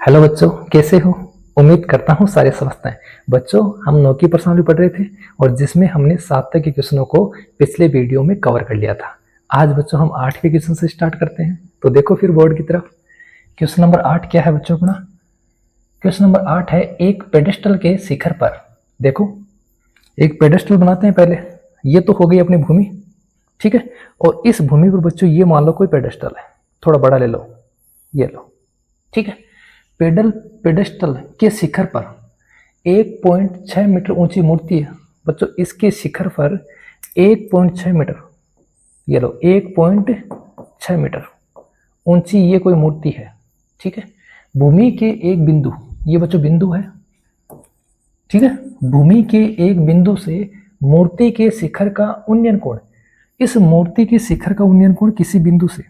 Hello बच्चों, कैसे हो? उम्मीद करता हूँ सारे स्वस्थ हैं। बच्चों, हम 9 की प्रश्नावली पढ़ रहे थे और जिसमें हमने 7 तक के क्वेश्चनों को पिछले वीडियो में कवर कर लिया था। आज बच्चों हम 8वें क्वेश्चन से स्टार्ट करते हैं। तो देखो फिर बोर्ड की तरफ। क्वेश्चन नंबर 8 क्या है बच्चों अपना? क्वेश्चन नंबर 8 है, एक पेडेस्टल के शिखर पर। देखो, एक पेडेस्टल बनाते हैं पहले। ये तो हो गई अपनी भूमि, ठीक है। और इस भूमि पर बच्चों ये मान लो कोई पेडेस्टल है, थोड़ा बड़ा ले लो, ये लो, ठीक है। पेडेस्टल के शिखर पर 1.6 मीटर ऊंची मूर्ति है बच्चों। इसके शिखर पर 1.6 मीटर, ये लो 1.6 मीटर ऊंची ये कोई मूर्ति है, ठीक है। भूमि के एक बिंदु, ये बच्चों बिंदु है, ठीक है। भूमि के एक बिंदु से मूर्ति के शिखर का उन्नयन कोण, इस मूर्ति के शिखर का उन्नयन कोण किसी बिंदु से,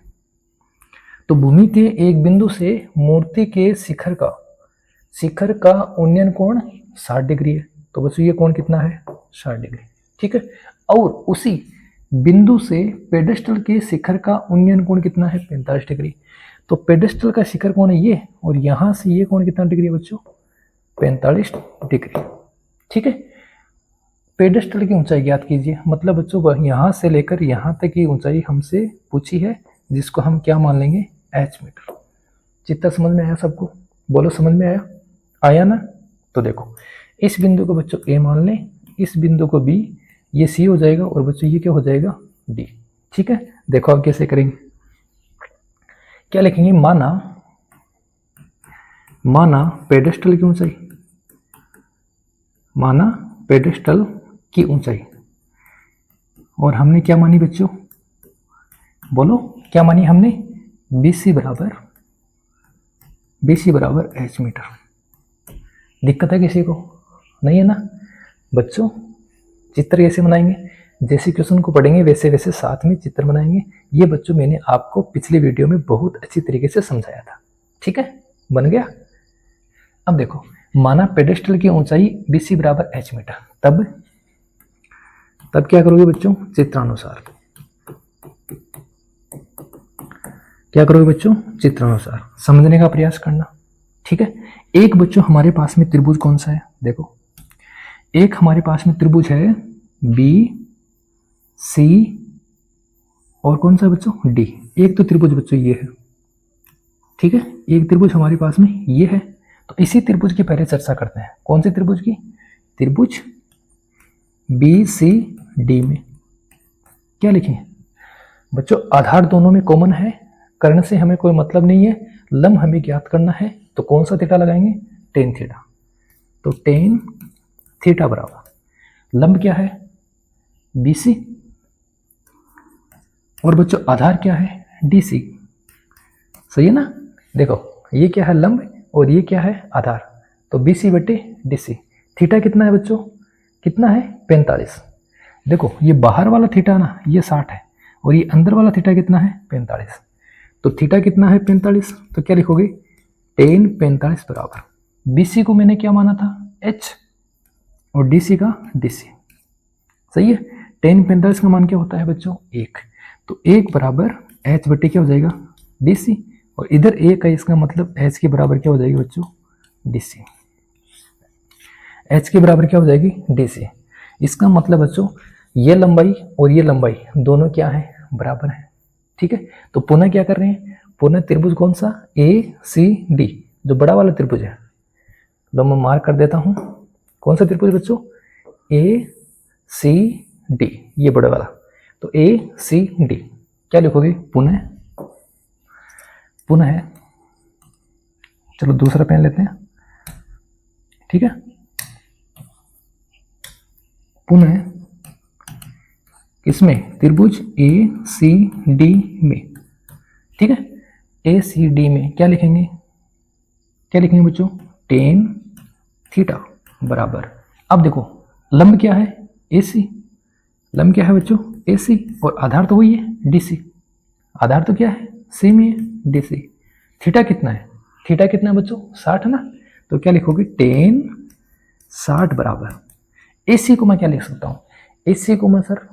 तो भूमि के एक बिंदु से मूर्ति के शिखर का उन्नयन कोण 60 डिग्री है। तो बच्चों ये कोण कितना है? 60 डिग्री, ठीक है। और उसी बिंदु से पेडेस्टल के शिखर का उन्नयन कोण कितना है? 45 डिग्री। तो पेडेस्टल का शिखर कोण है ये, और यहां से ये कोण कितना डिग्री है बच्चों? 45 डिग्री, ठीक है। पेडेस्टल की ऊंचाई ज्ञात कीजिए। मतलब बच्चों यहां से लेकर यहां तक की ऊंचाई हमसे पूछी है, जिसको हम क्या मान लेंगे? h meter. चित्र समझ में आया सबको? बोलो, समझ में आया? आया ना? तो देखो, इस बिंदु को बच्चों a मान लें, इस बिंदु को b, ये c हो जाएगा, और बच्चों ये क्या हो जाएगा? d, ठीक है। देखो अब कैसे करेंगे, क्या लिखेंगे? माना पेडेस्टल की ऊंचाई, माना पेडेस्टल की ऊंचाई, और हमने क्या मानी बच्चों? बोलो क्या मानी हमने? BC बराबर h मीटर। दिक्कत है किसी को? नहीं है ना बच्चों? चित्र कैसे बनाएंगे? जैसे क्वेश्चन को पढ़ेंगे वैसे वैसे साथ में चित्र बनाएंगे। ये बच्चों मैंने आपको पिछले वीडियो में बहुत अच्छी तरीके से समझाया था, ठीक है। बन गया? अब देखो, माना पेडेस्टल की ऊंचाई BC बराबर h मीटर, तब क्या करोगे बच्चों? चित्रानुसार क्या करोगे बच्चों? चित्रानुसार समझने का प्रयास करना, ठीक है। एक बच्चों हमारे पास में त्रिभुज कौन सा है? देखो, एक हमारे पास में त्रिभुज है BC, और कौन सा बच्चों? D। एक तो त्रिभुज बच्चों ये है, ठीक है। एक त्रिभुज हमारे पास में ये है। तो इसी त्रिभुज की पहले चर्चा करते हैं। कौन से त्रिभुज की? त्रिभुज BCD में क्या लिखें बच्चों? आधार दोनों में कॉमन है, कर्ण से हमें कोई मतलब नहीं है, लंब हमें ज्ञात करना है। तो कौन सा थीटा लगाएंगे? Tan theta. तो टेन थीटा बराबर लंब क्या है? BC, और बच्चों आधार क्या है? DC। सही है ना? देखो, ये क्या है? लंब, और ये क्या है? आधार। तो BC बटे DC। थीटा कितना है बच्चों? कितना है? 45। देखो, ये बाहर वाला थीटा ना, ये 60 है, और ये अंदर वाला थीटा कितना है? 45। तो थीटा कितना है? 45। तो क्या लिखोगे? टेन 45 बराबर BC को मैंने क्या माना था? H, और DC का DC। सही है। टेन 45 का मान क्या होता है बच्चों? 1। तो 1 बराबर H बटे क्या हो जाएगा? DC। और इधर 1 है, इसका मतलब H के बराबर क्या हो जाएगी बच्चों? DC। H के बराबर क्या हो जाएगी? DC। इसका मतलब बच्चों ये लंबाई और ये लंबाई दोनों क्या है? बराबर है, ठीक है। तो पुनः क्या कर रहे हैं? पुनः त्रिभुज कौन सा? ACD, जो बड़ा वाला त्रिभुज है। लो मैं मार्क कर देता हूं। कौन सा त्रिभुज बच्चों? ACD, ये बड़ा वाला। तो ACD क्या लिखोगे? पुनः चलो दूसरा पेन लेते हैं, ठीक है। पुनः इसमें त्रिभुज ACD में, ठीक है। ACD में क्या लिखेंगे? क्या लिखेंगे बच्चों? टेन थीटा बराबर, अब देखो लंब क्या है? AC। लंब क्या है बच्चों? AC, और आधार तो वही है DC। आधार तो क्या है? सेम ही है, DC। थीटा कितना है? थीटा कितना है बच्चों? 60 ना। तो क्या लिखोगे? टेन 60 बराबर AC को मैं क्या लिख सकता हूँ? AC को मैं सर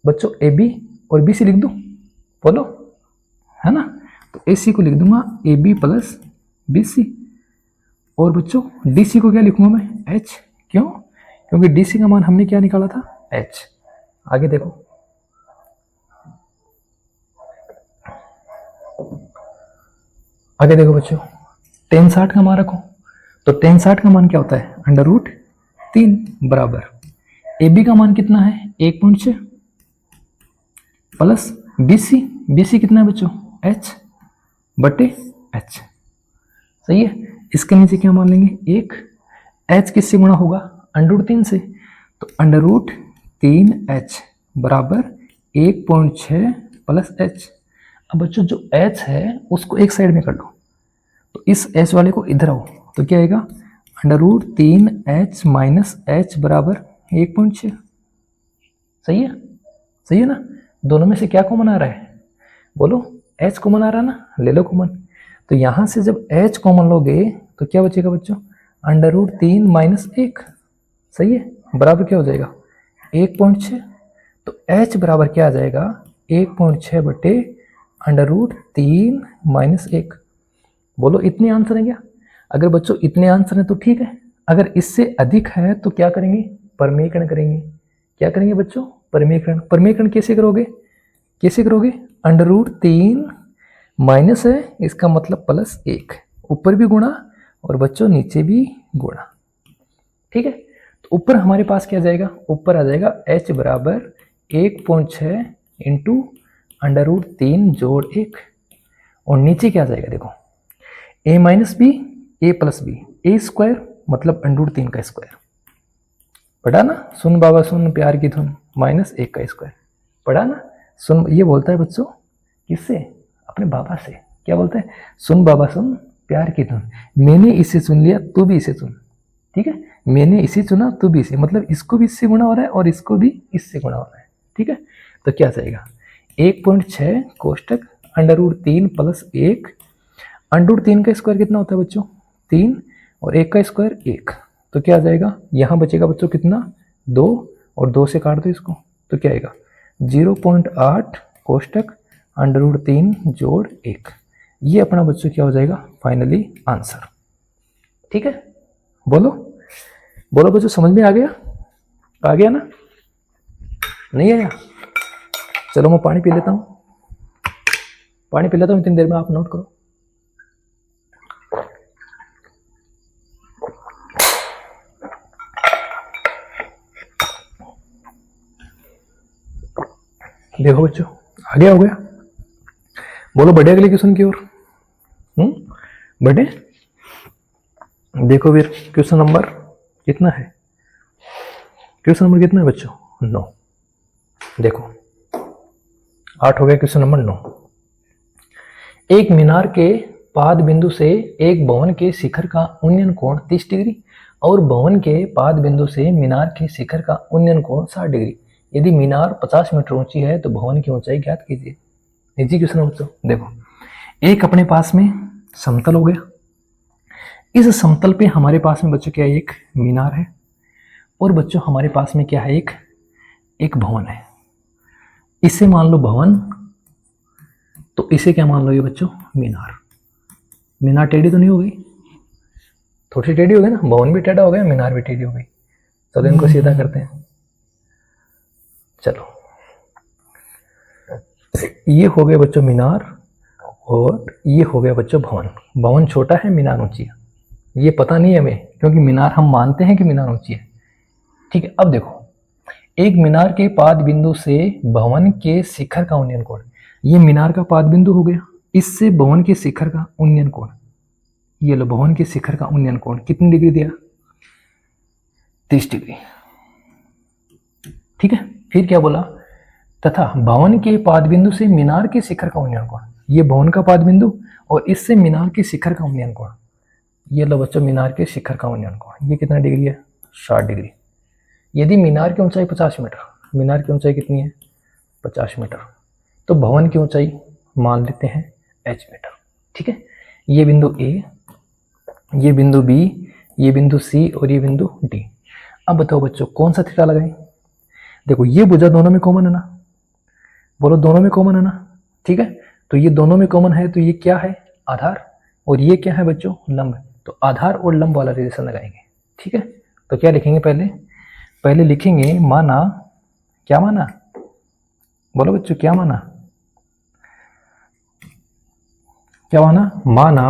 बच्चों AB और BC लिख दूं, बोलो, है ना। तो AC को लिख दूंगा AB प्लस BC, और बच्चों DC को क्या लिखूंगा मैं, H। क्यों? क्योंकि DC का मान हमने क्या निकाला था, H। आगे देखो, आगे देखो बच्चों, tan 60 का मान रखो, तो tan 60 का मान क्या होता है, √3 बराबर AB का मान कितना है, 1.6 प्लस BC कितना है बच्चों, H बटे H। सही है। इसके नीचे क्या मान लेंगे, 1 H किससे गुणा होगा, √3 से, तो √3H बराबर 1.6 प्लस H। अब बच्चों जो H है उसको एक साइड में कर लो, तो इस H वाले को इधर आओ, तो क्या आएगा, √3H माइनस H बराबर 1.6। सही है, सही है ना। दोनों में से क्या कॉमन आ रहा है, बोलो, H कॉमन आ रहा है ना, ले लो कॉमन। तो यहां से जब H कॉमन लोगे तो क्या बचेगा बच्चों, √3 माइनस 1। सही है, बराबर क्या हो जाएगा, 1.6। तो H बराबर क्या आ जाएगा, 1.6 बटे √3 माइनस 1। बोलो इतने आंसर है क्या? अगर बच्चों इतने आंसर है तो ठीक है, अगर इससे अधिक है तो क्या करेंगे, परमीकरण करेंगे। क्या करेंगे बच्चों, परमीकरण। परमीकरण कैसे करोगे, कैसे करोगे, √3 माइनस है इसका मतलब प्लस 1, ऊपर भी गुणा और बच्चों नीचे भी गुणा। ठीक है, तो ऊपर हमारे पास क्या जाएगा, ऊपर आ जाएगा H बराबर 1.6 इंटू √3 जोड़ 1, और नीचे क्या जाएगा देखो, a minus B, a plus B, A square मतलब √3 का स्क्वायर। पढ़ा ना, सुन बाबा सुन प्यार की धुन, माइनस 1 का स्क्वायर। पढ़ा ना, सुन, ये बोलता है बच्चों किससे, अपने बाबा से। क्या बोलता है, सुन बाबा सुन प्यार की धुन, मैंने इसे चुन लिया तू भी इसे चुन। ठीक है, मैंने इसे चुना तू भी इसे, मतलब इसको भी इससे गुणा हो रहा है और इसको भी इससे गुणा हो रहा है। ठीक है, तो क्या जाएगा, 1.6 कोष्टक √3 प्लस 1, √3 का स्क्वायर कितना होता है बच्चों, 3, और 1 का स्क्वायर 1, तो क्या आ जाएगा, यहाँ बचेगा बच्चों कितना, 2, और 2 से काट दो इसको, तो क्या आएगा 0.8 कोष्टक √3 जोड़ 1। ये अपना बच्चों क्या हो जाएगा, फाइनली आंसर। ठीक है, बोलो बोलो बच्चों, समझ में आ गया, आ गया ना, नहीं आया? चलो मैं पानी पी लेता हूँ, पानी पी लेता हूँ, इतनी देर में आप नोट करो। देखो बच्चों, आगे हो गया, बोलो बढ़े अगले क्वेश्चन की ओर। बढ़े, देखो फिर क्वेश्चन नंबर कितना है, क्वेश्चन नंबर कितना है बच्चों, 9। देखो 8 हो गया, क्वेश्चन नंबर 9। एक मीनार के पाद बिंदु से एक भवन के शिखर का उन्नयन कोण 30 डिग्री और भवन के पाद बिंदु से मीनार के शिखर का उन्नयन कोण 60 डिग्री। यदि मीनार 50 मीटर ऊंची है तो भवन की ऊंचाई ज्ञात कीजिए। इजी क्वेश्चन है बच्चों। देखो, एक अपने पास में समतल हो गया, इस समतल पे हमारे पास में बच्चों क्या है, एक मीनार है, और बच्चों हमारे पास में क्या है, एक भवन है। इसे मान लो भवन, तो इसे क्या मान लो ये बच्चों, मीनार। मीनार टेढ़ी तो नहीं हो गई, थोड़ी सी टेढ़ी हो गई ना, भवन भी टेढ़ा हो गया, मीनार भी टेढ़ी हो गई। चलो इनको सीधा करते हैं। चलो, ये हो गया बच्चों मीनार, और ये हो गया बच्चों भवन। भवन छोटा है, मीनार ऊंची है, ये पता नहीं है हमें, क्योंकि मीनार हम मानते हैं कि मीनार ऊंची है। ठीक है, अब देखो, एक मीनार के पाद बिंदु से भवन के शिखर का उन्नयन कोण, ये मीनार का पाद बिंदु हो गया, इससे भवन के शिखर का उन्नयन कोण, ये लो भवन के शिखर का उन्नयन कोण कितनी डिग्री दिया, 30 डिग्री। ठीक है, फिर क्या बोला, तथा भवन के पाद बिंदु से मीनार के शिखर का उन्नयन कोण, ये भवन का पाद बिंदु और इससे मीनार के शिखर का उन्नयन कोण, ये लो बच्चों मीनार के शिखर का उन्नयन कोण, ये कितना डिग्री है, 60 डिग्री। यदि मीनार की ऊंचाई 50 मीटर, मीनार की ऊंचाई कितनी है, 50 मीटर, तो भवन की ऊंचाई मान लेते हैं h मीटर। ठीक है, ये बिंदु A, ये बिंदु B, ये बिंदु C और ये बिंदु D। अब बताओ बच्चों कौन सा थीटा लगाएं। देखो, ये भुजा दोनों में कॉमन है ना, बोलो दोनों में कॉमन है ना। ठीक है, तो ये दोनों में कॉमन है, तो ये क्या है, आधार, और ये क्या है बच्चों, लंब। तो आधार और लंब वाला रिलेशन लगाएंगे। ठीक है, तो क्या लिखेंगे, पहले लिखेंगे माना, क्या माना, बोलो बच्चों, क्या माना, क्या माना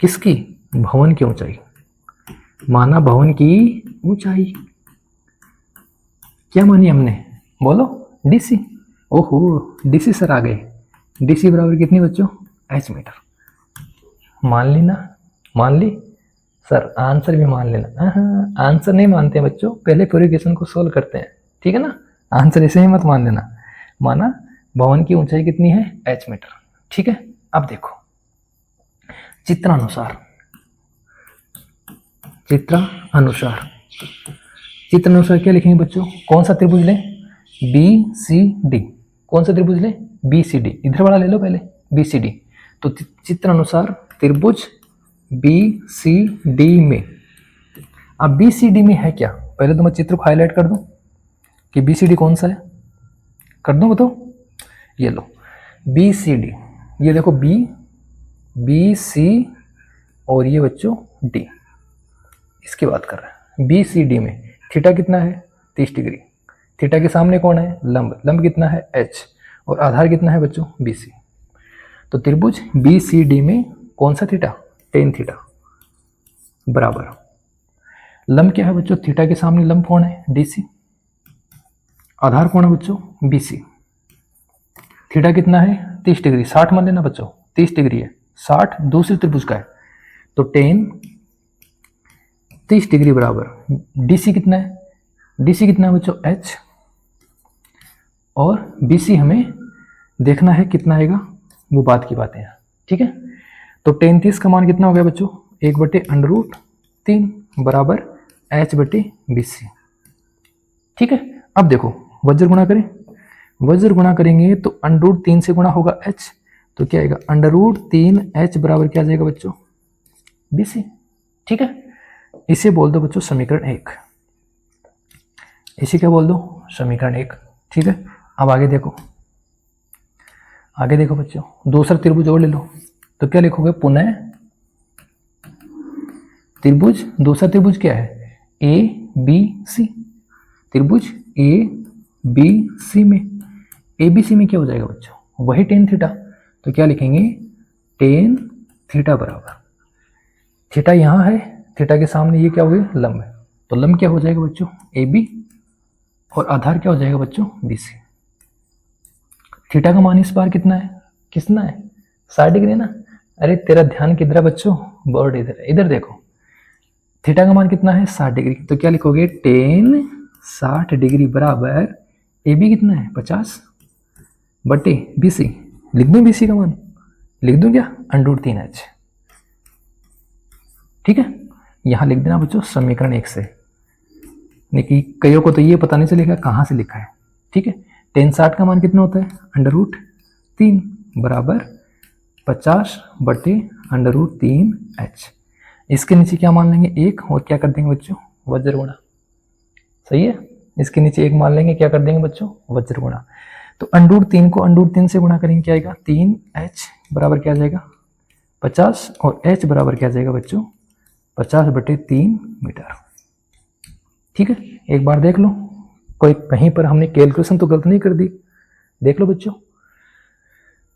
किसकी, भवन की ऊंचाई, माना भवन की ऊंचाई, क्या मानी हमने, बोलो, डीसी। ओहो, डीसी सर आ गए। डीसी बराबर कितनी बच्चों, एच मीटर। मान ली ना, मान ली सर, आंसर भी मान लेना। हाँ, आंसर नहीं मानते हैं बच्चों, पहले पूरे क्वेश्चन को सोल्व करते हैं, ठीक है ना। आंसर ऐसे ही मत मान लेना। माना भवन की ऊंचाई कितनी है, एच मीटर। ठीक है, अब देखो चित्रानुसार क्या लिखेंगे बच्चों, कौन सा त्रिभुज लें, बी सी डी, कौन सा त्रिभुज लें, बी सी डी, इधर वाला ले लो पहले, बी सी डी। तो चित्रानुसार त्रिभुज बी सी डी में, अब बी सी डी में है क्या, पहले तो मैं चित्र को हाईलाइट कर दूं कि बी सी डी कौन सा है, कर दूं बताओ, ये लो बी सी डी, ये देखो बी सी और ये बच्चों डी, इसकी बात कर रहे हैं। बी सी डी में थीटा कितना है, 30 डिग्री। थीटा के सामने कौन है, लंब कितना है, एच, और आधार कितना है बच्चों, बी सी। तो त्रिभुज बी सी डी में कौन सा थीटा, टेन थीटा बराबर, लंब क्या है बच्चों, थीटा के सामने लंब कौन है, डी सी, आधार कौन है बच्चों, बी सी। थीटा कितना है, 30 डिग्री, 60 मान लेना बच्चों, 30 डिग्री है, 60 दूसरे त्रिभुज का है, तो टेन 30 डिग्री बराबर डीसी कितना है, डीसी कितना है बच्चों, एच, और बीसी हमें देखना है कितना आएगा, वो बात की बातें हैं। ठीक है, तो टेन 30 का मान कितना हो गया बच्चों, 1/√3 बराबर एच बटे बी सी। ठीक है, अब देखो वज्र गुणा करें, वज्र गुणा करेंगे तो √3 से गुणा होगा एच, तो क्या आएगा, √3 एच बराबर क्या आ जाएगा बच्चों, बी सी। ठीक है, इसे बोल दो बच्चों समीकरण 1, इसे क्या बोल दो, समीकरण 1। ठीक है, अब आगे देखो, बच्चों दूसरा त्रिभुज और ले लो, तो क्या लिखोगे, पुनः त्रिभुज, दूसरा त्रिभुज क्या है, ए बी सी, त्रिभुज ए बी सी में, ए बी सी में क्या हो जाएगा बच्चों, वही टेन थीटा, तो क्या लिखेंगे, टेन थीटा बराबर, थीटा यहाँ है, थीटा के सामने ये क्या हो गया, लंब है, तो लंब क्या हो जाएगा बच्चों, ए बी, और आधार क्या हो जाएगा बच्चों, बी सी। थीटा का मान इस बार कितना है, 60 डिग्री ना। अरे तेरा ध्यान किधर है बच्चों, बोर्ड इधर है, इधर देखो, थीटा का मान कितना है, 60 डिग्री, तो क्या लिखोगे, टेन 60 डिग्री बराबर ए बी कितना है, 50 बटे बी सी, लिख दूं बी सी का मान, लिख दूं क्या, √3 एच। ठीक है, यहां लिख देना बच्चों समीकरण 1 से, लेकिन कईयों को तो ये पता नहीं चलेगा कहाँ से लिखा है। ठीक है, टेन 60 का मान कितना होता है, √3 बराबर 50 बटे √3 एच। इसके नीचे क्या मान लेंगे, 1, और क्या कर देंगे बच्चों, वज्र गुणा। सही है, इसके नीचे 1 मान लेंगे, क्या कर देंगे बच्चों, वज्र गुणा। तो √3 को √3 से गुणा करेंगे, क्या आएगा, 3h बराबर क्या आ जाएगा, 50, और h बराबर क्या आ जाएगा बच्चों, 50 बटे 3 मीटर। ठीक है, एक बार देख लो, कोई कहीं पर हमने कैलकुलेशन तो गलत नहीं कर दी, देख लो बच्चों,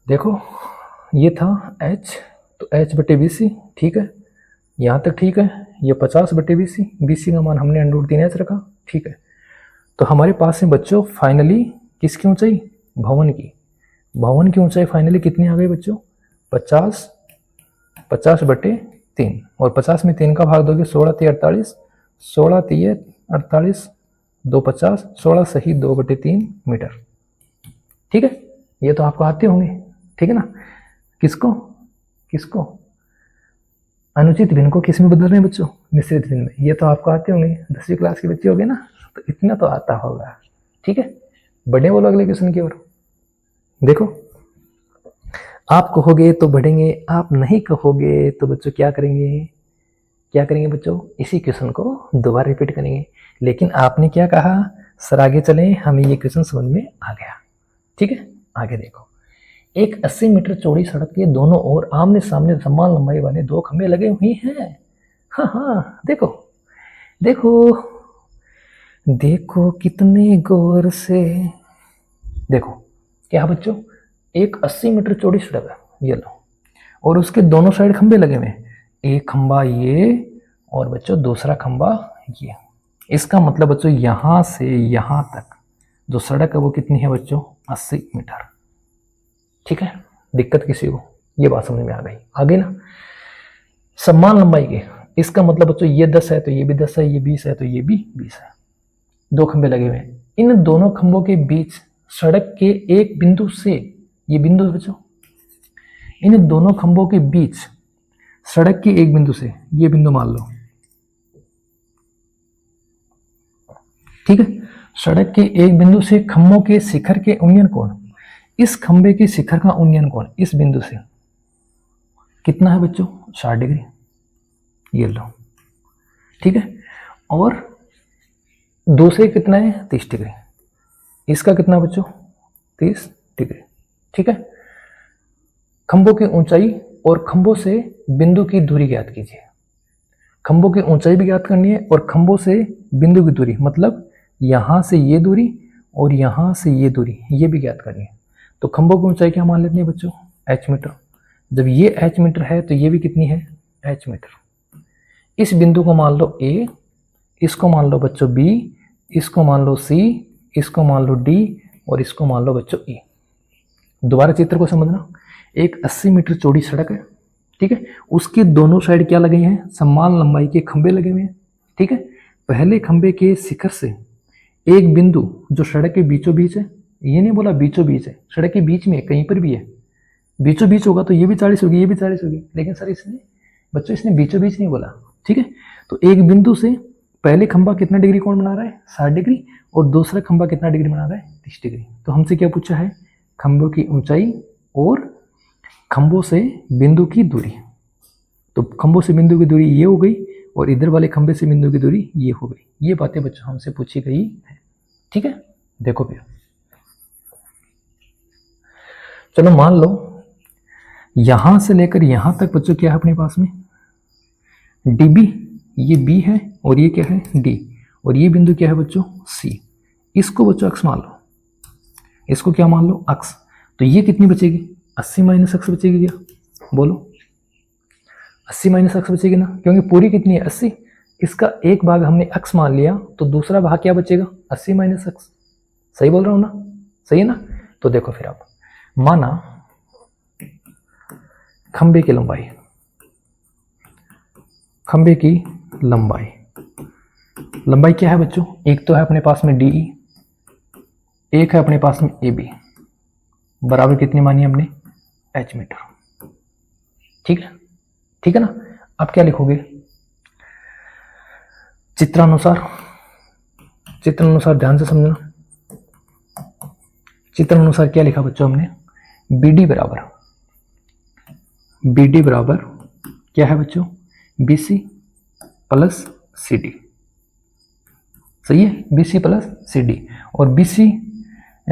देखो ये था h, तो h बटे बी सी। ठीक है, यहाँ तक ठीक है, ये 50 बटे बी सी का मान हमने √3h रखा। ठीक है, तो हमारे पास में बच्चों फाइनली किसकी ऊंचाई, भवन की ऊंचाई फाइनली कितनी आ गई बच्चों, 50 बटे 3, और 50 में 3 का भाग दोगे, 16 3 48, 16 3 48, 2 50, 16 सही 2 बटे 3 मीटर। ठीक है, ये तो आपको आते होंगे, ठीक है ना। किसको अनुचित भिन्न को किस में बदल रहे हैं बच्चों, मिश्रित भिन्न में, ये तो आपको आते होंगे, 10वीं क्लास के बच्चे हो गए ना, तो इतना तो आता होगा। ठीक है, बढ़े बोलो अगले क्वेश्चन की ओर। देखो, आप कहोगे तो बढ़ेंगे, आप नहीं कहोगे तो बच्चों क्या करेंगे बच्चों, इसी क्वेश्चन को दोबारा रिपीट करेंगे। लेकिन आपने क्या कहा, सर आगे चलें, हमें ये क्वेश्चन समझ में आ गया। ठीक है, आगे देखो, एक 80 मीटर चौड़ी सड़क के दोनों ओर आमने सामने समान लंबाई वाले दो खंभे लगे हुए हैं। हाँ हाँ, देखो देखो देखो कितने गौर से। देखो क्या है बच्चों, एक 80 मीटर चौड़ी सड़क है, ये लो, और उसके दोनों साइड खंभे लगे हुए हैं, एक खंभा ये और बच्चों दूसरा खंभा ये। इसका मतलब बच्चों यहां से यहां तक जो सड़क है वो कितनी है बच्चों, 80 मीटर। ठीक है, दिक्कत किसी को, ये बात समझ में आ गई, आगे ना। समान लंबाई के, इसका मतलब बच्चों ये 10 है तो ये भी 10 है, ये 20 है तो ये भी 20 है, दो खंभे लगे हुए हैं। इन दोनों खंभों के बीच सड़क के एक बिंदु से, ये बिंदु बच्चों, इन दोनों खंभों के बीच सड़क के एक बिंदु से, ये बिंदु मान लो, ठीक है, सड़क के एक बिंदु से खंभों के शिखर के उन्नयन कोण, इस खंभे के शिखर का उन्नयन कोण इस बिंदु से कितना है बच्चों, 60 डिग्री, ये लो, ठीक है। और दूसरे कितना है, 30 डिग्री, इसका कितना बच्चों, 30 डिग्री, ठीक है। खंभों की ऊंचाई और खंभों से बिंदु की दूरी ज्ञात कीजिए। खंभों की ऊंचाई भी ज्ञात करनी है और खंभों से बिंदु की दूरी, मतलब यहां से ये दूरी और यहां से ये दूरी, ये भी ज्ञात करनी है। तो खंभों की ऊंचाई क्या मान लेते हैं बच्चों, h मीटर। जब ये h मीटर है तो ये भी कितनी है, h मीटर। इस बिंदु को मान लो a, इसको मान लो बच्चों b, इसको मान लो c, इसको मान लो d और इसको मान लो बच्चों e। दोबारा चित्र को समझना, एक 80 मीटर चौड़ी सड़क है, ठीक है, उसके दोनों साइड क्या लगे हैं, समान लंबाई के खंभे लगे हुए हैं, ठीक है। पहले खंभे के शिखर से एक बिंदु जो सड़क के बीचों बीच है, ये नहीं बोला बीचों बीच है, सड़क के बीच में कहीं पर भी है, बीचों बीच होगा तो ये भी 40 होगी, ये भी 40 होगी, लेकिन सर इसने बच्चों इसने बीचों बीच नहीं बोला, ठीक है। तो एक बिंदु से पहले खंभा कितना डिग्री कोण बना रहा है, 60 डिग्री, और दूसरा खंभा कितना डिग्री बना रहा है, 30 डिग्री। तो हमसे क्या पूछा है, खंभों की ऊंचाई और खंभों से बिंदु की दूरी। तो खंभों से बिंदु की दूरी ये हो गई और इधर वाले खंभे से बिंदु की दूरी ये हो गई। ये बातें बच्चों हमसे पूछी गई है, ठीक है। देखो भैया, चलो मान लो यहां से लेकर यहां तक बच्चों क्या है अपने पास में, db, ये b है और ये क्या है d, और ये बिंदु क्या है बच्चों c। इसको बच्चों अक्ष मान लो, इसको क्या मान लो, अक्ष। तो ये कितनी बचेगी, 80 माइनस अक्ष बचेगी क्या, बोलो 80 माइनस अक्ष बचेगी ना, क्योंकि पूरी कितनी है 80, इसका एक भाग हमने अक्ष मान लिया तो दूसरा भाग क्या बचेगा, 80 माइनस अक्ष। सही बोल रहा हूं ना, सही है ना। तो देखो फिर आप माना खंबे की लंबाई, खंबे की लंबाई, लंबाई क्या है बच्चों, एक तो है अपने पास में DE, एक है अपने पास में AB, बराबर कितनी मानी हमने, h मीटर, ठीक है, ठीक है ना। अब क्या लिखोगे, चित्रानुसार, चित्रानुसार ध्यान से समझना, चित्रानुसार क्या लिखा बच्चों हमने, BD बराबर, BD बराबर क्या है बच्चों, BC प्लस CD, सही है, BC प्लस CD, और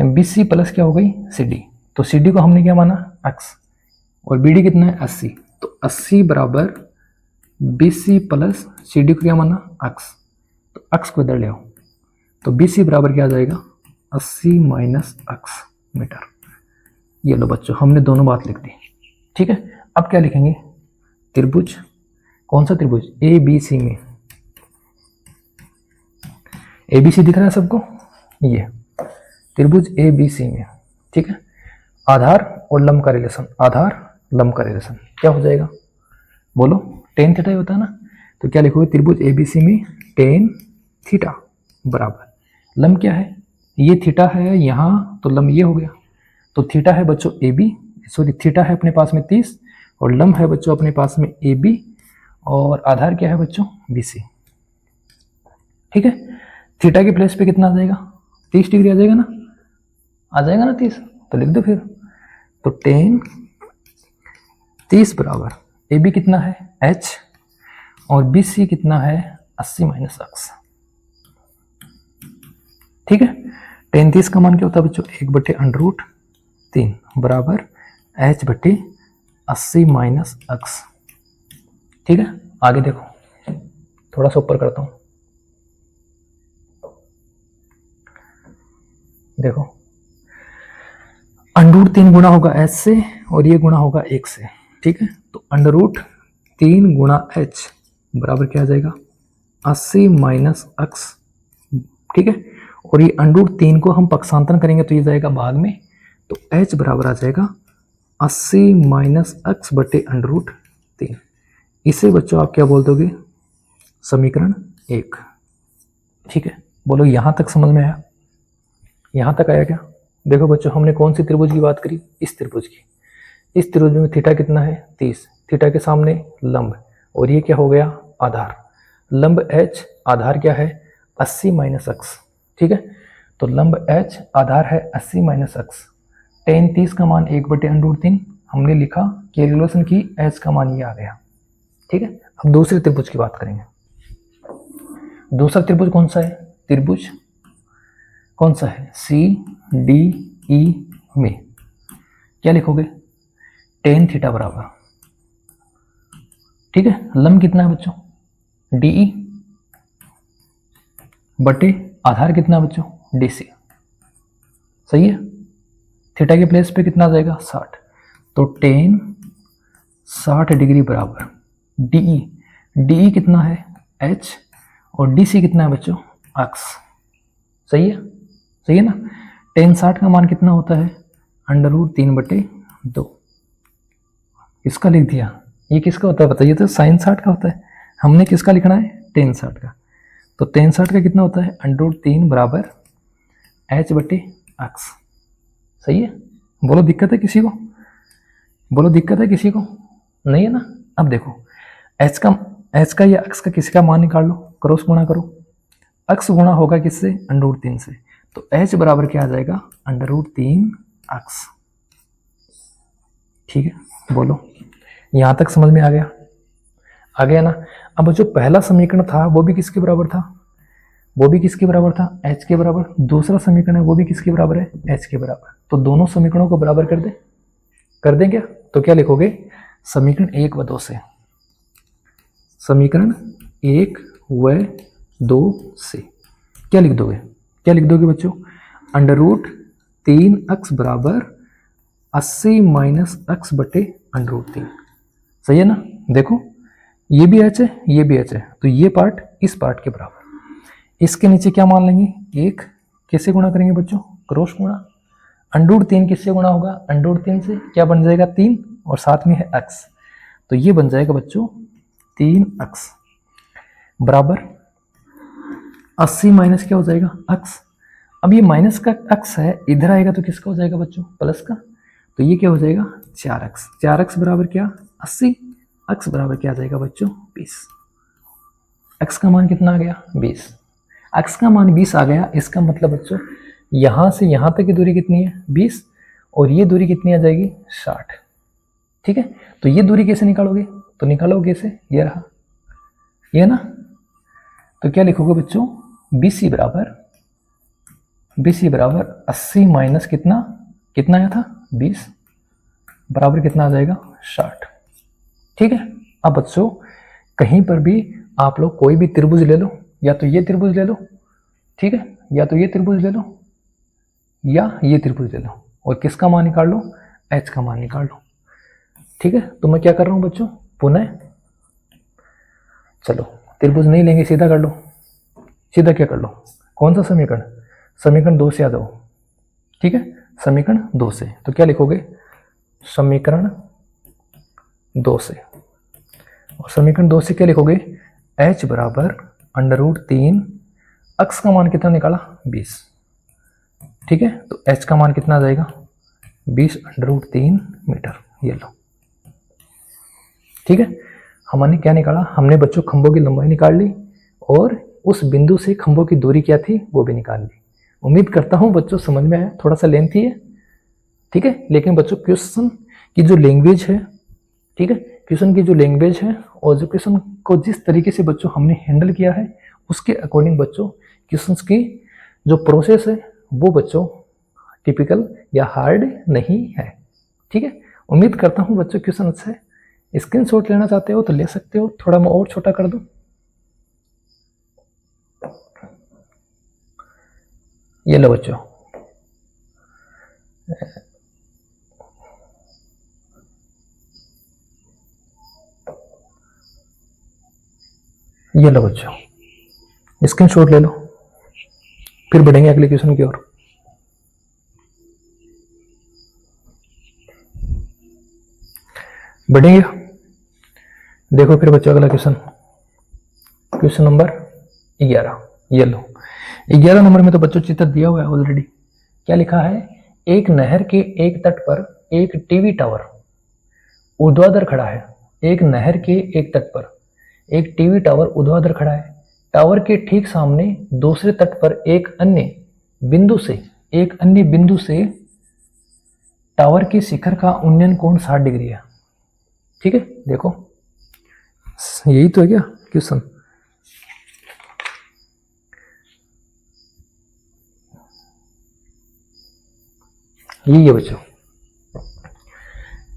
BC प्लस क्या हो गई CD। तो CD को हमने क्या माना, अक्ष, और BD कितना है 80, तो 80 बराबर BC प्लस CD को क्या माना, अक्ष। तो अक्ष को इधर ले आओ, तो BC बराबर क्या आ जाएगा, 80 माइनस अक्ष मीटर। ये लो बच्चों, हमने दोनों बात लिख दी, ठीक है। अब क्या लिखेंगे, त्रिभुज, कौन सा त्रिभुज, ABC में, ABC दिख रहा है सबको, ये त्रिभुज ABC में, ठीक है। आधार और लंब का रिलेशन, आधार लंब का रिलेशन क्या हो जाएगा, बोलो tan थीटा होता है ना। तो क्या लिखोगे, त्रिभुज ABC में tan थीटा बराबर, लंब क्या है, ये थीटा है यहाँ, तो लंब ये हो गया। तो थीटा है बच्चों AB, सॉरी थीटा है अपने पास में 30 और लंब है बच्चों अपने पास में AB, और आधार क्या है बच्चों BC, ठीक है। थीटा के प्लेस पे कितना आ जाएगा, 30 डिग्री आ जाएगा ना, आ जाएगा ना 30, तो लिख दो फिर। तो tan 30 बराबर AB कितना है H और BC कितना है 80 माइनस अक्ष, ठीक है। tan 30 का मान क्या होता है बच्चों, 1/√3 बराबर एच बटे 80 माइनस एक्स। ठीक है, आगे देखो, थोड़ा सा ऊपर करता हूं, देखो अंडर 3 गुना होगा एच से और ये गुना होगा 1 से। ठीक है, तो अंडर 3 गुना एच बराबर क्या आ जाएगा 80 माइनस एक्स। ठीक है, और ये अंडर 3 को हम पक्षांतरण करेंगे तो ये जाएगा भाग में, तो h बराबर आ जाएगा 80 माइनस एक्स बटे अंडर 3। इसे बच्चों आप क्या बोल दोगे, समीकरण 1। ठीक है, बोलो यहां तक समझ में आया, यहां तक आया क्या? देखो बच्चों, हमने कौन सी त्रिभुज की बात करी, इस त्रिभुज की। इस त्रिभुज में थीटा कितना है 30, थीटा के सामने लंब, और ये क्या हो गया आधार। लंब h, आधार क्या है 80 माइनस एक्स। ठीक है, तो लंब h आधार है 80 माइनस एक्स। टेन 30 का मान 1/√3 हमने लिखा, कैलकुलेशन की, h का मान ये आ गया। ठीक है, अब दूसरे त्रिभुज की बात करेंगे। दूसरा त्रिभुज कौन सा है, त्रिभुज कौन सा है CDE में क्या लिखोगे, टेन थीटा बराबर। ठीक है, लंब कितना है बच्चों DE बटे आधार कितना है बच्चों DC। सही है, थीटा के प्लेस पे कितना आ जाएगा 60, तो टेन 60 डिग्री बराबर DE कितना है H और DC कितना है बच्चों x। सही है, सही है ना। टेन 60 का मान कितना होता है √3/2। किसका लिख दिया, ये किसका होता है बताइए, तो साइन 60 का होता है। हमने किसका लिखना है टेन 60 का, तो टेन 60 का कितना होता है √3 बराबर h/x। सही है, बोलो दिक्कत है किसी को, बोलो दिक्कत है किसी को, नहीं है ना। अब देखो h का या x का किसी का मान निकाल लो, क्रॉस गुणा करो, x गुणा होगा किससे √3 से, तो h बराबर क्या आ जाएगा √3x। ठीक है, बोलो यहां तक समझ में आ गया ना। अब जो पहला समीकरण था वो भी किसके बराबर था, वो भी किसके बराबर था h के बराबर। दूसरा समीकरण है वो भी किसके बराबर है h के बराबर। तो दोनों समीकरणों को बराबर कर दें क्या, तो क्या लिखोगे समीकरण 1 व 2 से, समीकरण 1 व 2 से क्या लिख दोगे बच्चों √3x बराबर 80 माइनस x बटे √3। सही है ना। देखो ये भी h है ये भी h है, तो ये पार्ट इस पार्ट के बराबर। इसके नीचे क्या मान लेंगे, एक किससे गुणा करेंगे बच्चों क्रॉस गुणा। √3 किससे गुणा होगा √3 से, क्या बन जाएगा 3 और साथ में है x, तो ये बन जाएगा बच्चों 3x बराबर 80 माइनस क्या हो जाएगा x। अब ये माइनस का x है, इधर आएगा तो किसका हो जाएगा बच्चों प्लस का, तो ये क्या हो जाएगा 4x बराबर क्या 80, x बराबर क्या आ जाएगा बच्चों 20। x का मान कितना आ गया 20, x का मान 20 आ गया। इसका मतलब बच्चों यहां से यहां तक की दूरी कितनी है 20 और ये दूरी कितनी आ जाएगी 60। ठीक है, तो ये दूरी कैसे निकालोगे, तो निकालोगे कैसे, ये रहा ये ना। तो क्या लिखोगे बच्चों BC बराबर 80 माइनस कितना आया था 20 बराबर कितना आ जाएगा 60। ठीक है, अब बच्चों कहीं पर भी आप लोग कोई भी त्रिभुज ले लो, या तो ये त्रिभुज ले लो, ठीक है, या तो ये त्रिभुज ले लो या ये त्रिभुज ले लो, और किसका मान निकाल लो h का मान निकाल लो। ठीक है, तो मैं क्या कर रहा हूं बच्चों पुनः, चलो त्रिभुज नहीं लेंगे, सीधा कर लो, सीधा क्या कर लो, कौन सा समीकरण 2 से आ जाओ। ठीक है, समीकरण 2 से, तो क्या लिखोगे समीकरण 2 से, और समीकरण 2 से क्या लिखोगे h बराबर √3, x का मान कितना निकाला 20। ठीक है, तो h का मान कितना आ जाएगा 20 √3 मीटर, ये लो। ठीक है, हमने क्या निकाला, हमने बच्चों खंभों की लंबाई निकाल ली और उस बिंदु से खंभों की दूरी क्या थी वो भी निकाल ली। उम्मीद करता हूं बच्चों समझ में आया, थोड़ा सा लेंथी है। ठीक है, लेकिन बच्चों क्वेश्चन की जो लैंग्वेज है, ठीक है, क्वेश्चन की जो लैंग्वेज है और जो क्वेश्चन को जिस तरीके से बच्चों हमने हैंडल किया है उसके अकॉर्डिंग बच्चों क्वेश्चंस की जो प्रोसेस है वो बच्चों टिपिकल या हार्ड नहीं है। ठीक है, उम्मीद करता हूँ बच्चों क्वेश्चन अच्छा है। स्क्रीनशॉट लेना चाहते हो तो ले सकते हो, थोड़ा मैं और छोटा कर दूं। ये लो बच्चों, ये लो बच्चों, स्क्रीनशॉट ले लो, फिर बढ़ेंगे अगले क्वेश्चन की ओर। बढ़ेंगे, देखो फिर बच्चों अगला क्वेश्चन, क्वेश्चन नंबर 11। ये लो, 11 नंबर में तो बच्चों चित्र दिया हुआ है ऑलरेडी। क्या लिखा है? एक नहर के एक तट पर एक टीवी टावर ऊर्ध्वाधर खड़ा है। एक नहर के एक तट पर एक टीवी टावर ऊर्ध्वाधर खड़ा है। टावर के ठीक सामने दूसरे तट पर एक अन्य बिंदु से टावर के शिखर का उन्नयन कोण 60 डिग्री है। ठीक है, देखो यही तो है क्या क्वेश्चन? यही है बच्चों,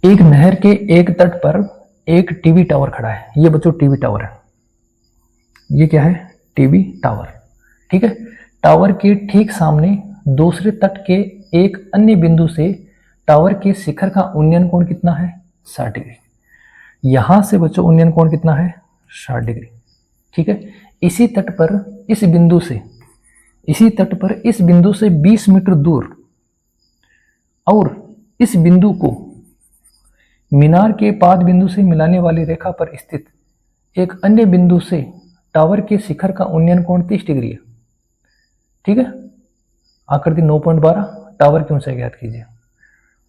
एक नहर के एक तट पर एक टीवी टावर खड़ा है। ये बच्चों टीवी टावर है, ये क्या है? TV tower. ठीक है, टावर के ठीक सामने दूसरे तट के एक अन्य बिंदु से टावर के शिखर का उन्नयन कोण कितना है? 60 डिग्री। यहां से बच्चों उन्नयन कोण कितना है? 60 डिग्री। ठीक है, इसी तट पर इस बिंदु से 20 मीटर दूर और इस बिंदु को मीनार के पाद बिंदु से मिलाने वाली रेखा पर स्थित एक अन्य बिंदु से टावर के शिखर का उन्नयन कोण 30 डिग्री है। ठीक है, आकृति 9.12, टावर की ऊंचाई ज्ञात कीजिए।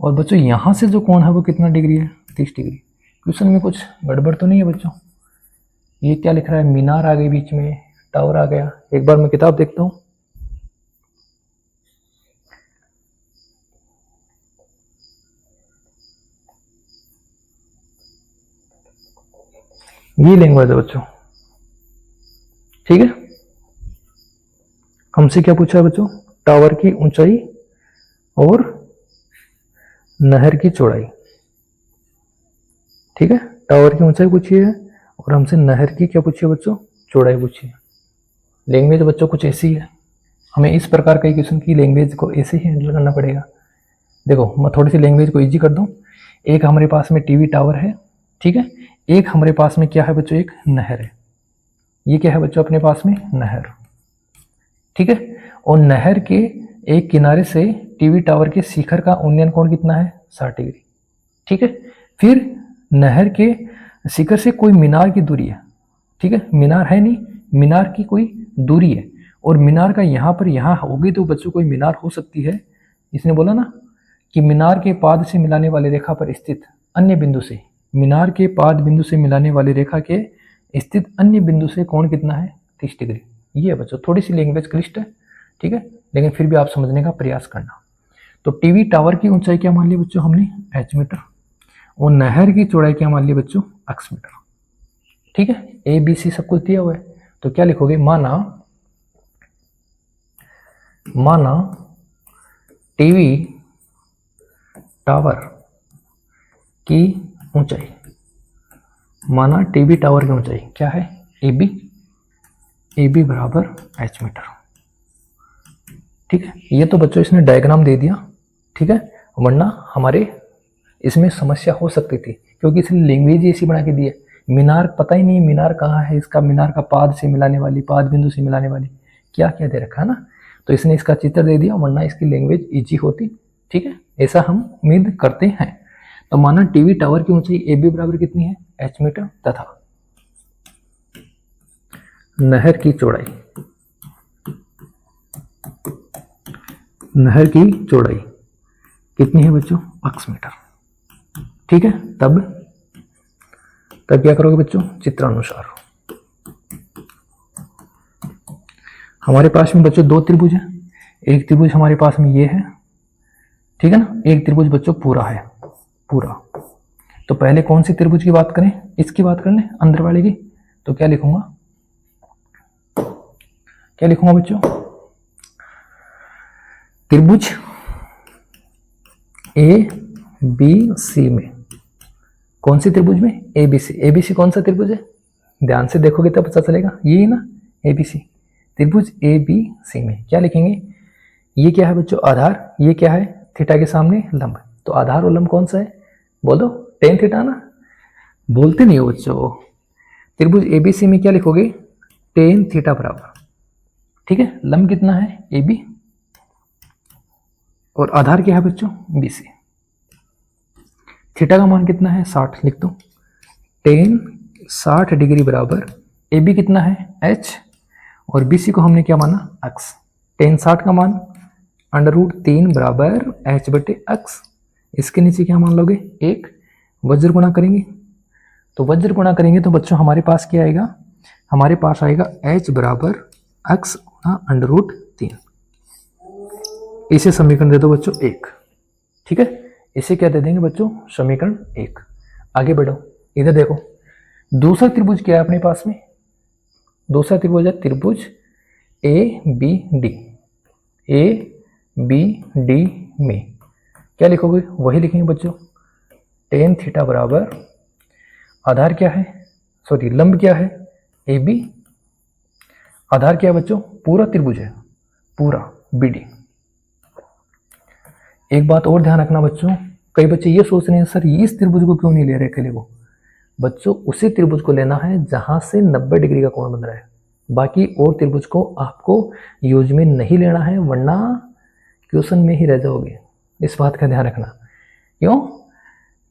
और बच्चों यहां से जो कोण है वो कितना डिग्री है? 30 डिग्री। क्वेश्चन में कुछ गड़बड़ तो नहीं है बच्चों? ये क्या लिख रहा है? मीनार आ गई बीच में, टावर आ गया। एक बार मैं किताब देखता हूं। ये लैंग्वेज है बच्चों। ठीक है, हमसे क्या पूछा है बच्चों? टावर की ऊंचाई और नहर की चौड़ाई। ठीक है, टावर की ऊंचाई पूछी है और हमसे नहर की क्या पूछी है बच्चों? चौड़ाई पूछी है। लैंग्वेज बच्चों कुछ ऐसी है, हमें इस प्रकार के क्वेश्चन की लैंग्वेज को ऐसे ही हैंडल करना पड़ेगा। देखो मैं थोड़ी सी लैंग्वेज को इजी कर दूं। एक हमारे पास में टीवी टावर है, ठीक है, एक हमारे पास में क्या है बच्चों? एक नहर है। ये क्या है बच्चों अपने पास में? नहर। ठीक है, और नहर के एक किनारे से टीवी टावर के शिखर का उन्नयन कोण कितना है? 60 डिग्री। ठीक है, फिर नहर के शिखर से कोई मीनार की दूरी है। ठीक है, मीनार है नहीं, मीनार की कोई दूरी है, और मीनार का यहाँ पर यहाँ होगी तो बच्चों कोई मीनार हो सकती है। इसने बोला ना कि मीनार के पाद से मिलाने वाली रेखा पर स्थित अन्य बिंदु से, मीनार के पाद बिंदु से मिलाने वाली रेखा के स्थित अन्य बिंदु से कोण कितना है? 30 डिग्री। ये है बच्चों, थोड़ी सी लैंग्वेज क्लिष्ट है, ठीक है, लेकिन फिर भी आप समझने का प्रयास करना। तो टीवी टावर की ऊंचाई क्या मान ली बच्चों हमने? h मीटर, और नहर की चौड़ाई क्या मान ली बच्चों? x meter. ठीक है, ए बी सी सब कुछ दिया हुआ है। तो क्या लिखोगे? माना टीवी टावर की ऊंचाई, माना टीवी टावर की ऊंचाई क्या है? ए बी बराबर h मीटर। ठीक है, ये तो बच्चों इसने डायग्राम दे दिया। ठीक है, वरना हमारे इसमें समस्या हो सकती थी, क्योंकि इसने लैंग्वेज ऐसी बना के दी है। मीनार पता ही नहीं मीनार कहाँ है, इसका मीनार का पाद से मिलाने वाली, पाद बिंदु से मिलाने वाली क्या क्या दे रखा है ना, तो इसने इसका चित्र दे दिया, वरना इसकी लैंग्वेज इजी होती। ठीक है, ऐसा हम उम्मीद करते हैं। तो माना टीवी टावर की ऊंचाई ए बी बराबर कितनी है? h मीटर, तथा नहर की चौड़ाई कितनी है बच्चों? x meter. ठीक है, तब क्या करोगे बच्चों? चित्रानुसार हमारे पास में बच्चों दो त्रिभुज है। एक त्रिभुज हमारे पास में ये है, ठीक है ना, एक त्रिभुज बच्चों पूरा है, पूरा। तो पहले कौन सी त्रिभुज की बात करें? इसकी बात कर लें, अंदर वाले की। तो क्या लिखूंगा बच्चों? त्रिभुज ए बी सी में, कौन सी त्रिभुज में, A B C. A B C कौन सा त्रिभुज है, ध्यान से देखोगे तब पता चलेगा, ये ना ए बी सी त्रिभुज ए बी सी में क्या लिखेंगे, ये क्या है बच्चों आधार, ये क्या है थीटा के सामने लंब, तो आधार और लंब कौन सा है, बोलो टेन थीटा ना, बोलते नहीं हो बच्चों। त्रिभुज ए बी सी में क्या लिखोगे, टेन थीटा बराबर, ठीक है, लंब कितना है ए बी और आधार क्या है बच्चों बी सी। थीटा का मान कितना है 60, लिख दो टेन 60 डिग्री बराबर ए बी कितना है h और बी सी को हमने क्या माना अक्स। टेन 60 का मान √3 बराबर h बटे अक्स, इसके नीचे क्या मान लोगे 1, वज्र गुणा करेंगे, तो वज्र गुणा करेंगे तो बच्चों हमारे पास क्या आएगा, हमारे पास आएगा h बराबर अक्स √3। इसे समीकरण दे दो बच्चों 1, ठीक है, इसे क्या दे देंगे बच्चों समीकरण 1। आगे बढ़ो, इधर देखो दूसरा त्रिभुज क्या है अपने पास में, दूसरा त्रिभुज है त्रिभुज A B D. A B D में क्या लिखोगे, वही लिखेंगे बच्चों टेन थीटा बराबर आधार क्या है, सॉरी लंब क्या है ए बी, आधार क्या है बच्चों पूरा त्रिभुज है, पूरा बी डी। एक बात और ध्यान रखना बच्चों, कई बच्चे ये सोच रहे हैं सर ये इस त्रिभुज को क्यों नहीं ले रहे अकेले को, बच्चों उसी त्रिभुज को लेना है जहां से 90 डिग्री का कोण बन रहा है, बाकी और त्रिभुज को आपको यूज में नहीं लेना है वरना क्वेश्चन में ही रह जाओगे, इस बात का ध्यान रखना। क्यों,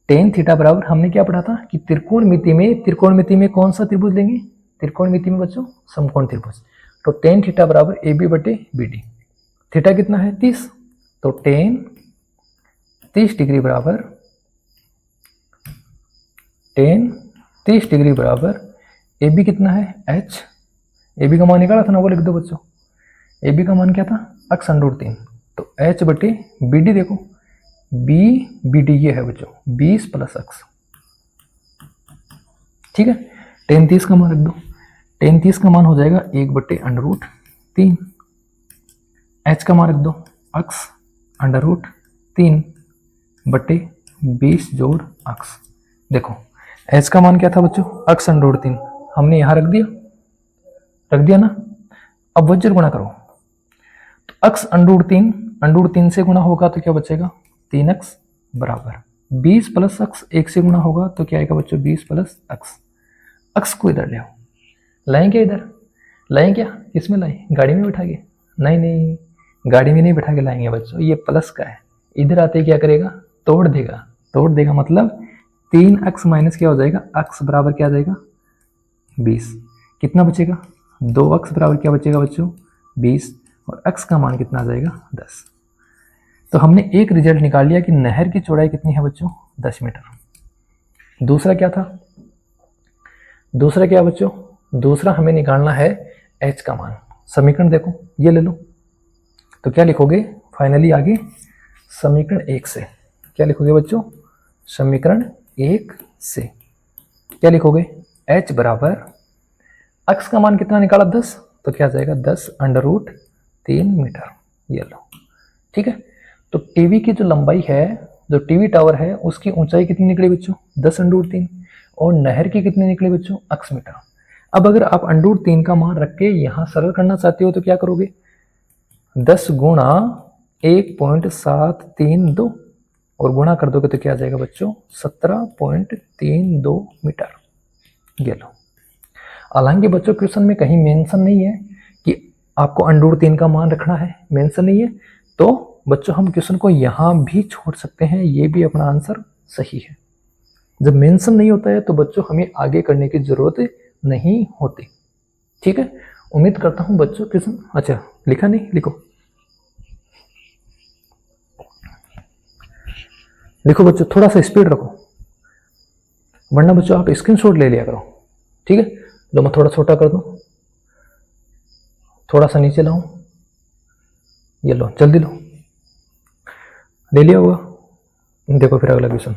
टेन थीटा बराबर हमने क्या पढ़ा था कि त्रिकोणमिति में कौन सा त्रिभुज लेंगे, त्रिकोणमिति में बच्चों समकोण त्रिभुज, तो टेन थीटा बराबर ए बी बटे बी डी। थीटा कितना है 30, तो टेन 30 डिग्री बराबर टेन 30 डिग्री बराबर ए बी कितना है h, ए बी का मान निकाला था ना वो लिख दो बच्चों, ए बी का मान क्या था अक्स √3, तो h बटे बी डी, देखो बी बी डी ये है बच्चों 20 प्लस अक्स, ठीक है, टेन 30 का मान रख दो, टेन 30 का मान हो जाएगा 1 बटे √3, h का मान रख दो अक्स √3 बटे 20 जोड़ अक्स। देखो h का मान क्या था बच्चों अक्स √3, हमने यहाँ रख दिया ना, अब वज्र गुणा करो, तो अक्स √3 से गुणा होगा तो क्या बचेगा 3x बराबर 20 प्लस अक्स, 1 से गुणा होगा तो क्या आएगा बच्चों 20 प्लस अक्स। अक्स को इधर ले आओ, लाएं क्या इधर, लाएं क्या, किस में लाएं, गाड़ी में बैठा के, नहीं गाड़ी में नहीं बैठा के लाएंगे बच्चों, ये प्लस का है, इधर आते क्या करेगा तोड़ देगा, मतलब 3x माइनस क्या हो जाएगा अक्स बराबर क्या आ जाएगा 20, कितना बचेगा 2x बराबर क्या बचेगा बच्चों 20, और x का मान कितना आ जाएगा 10। तो हमने एक रिजल्ट निकाल लिया कि नहर की चौड़ाई कितनी है बच्चों 10 मीटर। दूसरा क्या बच्चों, दूसरा हमें निकालना है h का मान। समीकरण देखो ये ले लो, तो क्या लिखोगे फाइनली आगे समीकरण 1 से क्या लिखोगे बच्चों, समीकरण 1 से क्या लिखोगे h बराबर x का मान कितना निकाला 10, तो क्या आ जाएगा 10 √3 मीटर, ये लो, ठीक है। तो टीवी की जो लंबाई है, जो टीवी टावर है उसकी ऊंचाई कितनी निकली बच्चों 10 √3, और नहर की कितनी निकली बच्चों x मीटर। अब अगर आप √3 का मान रख के यहाँ सरल करना चाहते हो तो क्या करोगे 10 गुणा 1.732 और गुणा कर दोगे तो क्या आ जाएगा बच्चों 17.32 मीटर, ये लो। हालांकि बच्चों क्वेश्चन में कहीं मेंशन नहीं है कि आपको √3 का मान रखना है, मेंशन नहीं है, तो बच्चों हम क्वेश्चन को यहाँ भी छोड़ सकते हैं, ये भी अपना आंसर सही है। जब मेंशन नहीं होता है तो बच्चों हमें आगे करने की जरूरत नहीं होती, ठीक है। उम्मीद करता हूँ बच्चों क्वेश्चन, अच्छा लिखा नहीं, लिखो बच्चों, थोड़ा सा स्पीड रखो वरना बच्चों आप स्क्रीनशॉट ले लिया करो, ठीक है। लो मैं थोड़ा छोटा कर दूं, थोड़ा सा नीचे लाऊं, ये लो जल्दी लो, ले लिया होगा। देखो फिर अगला क्वेश्चन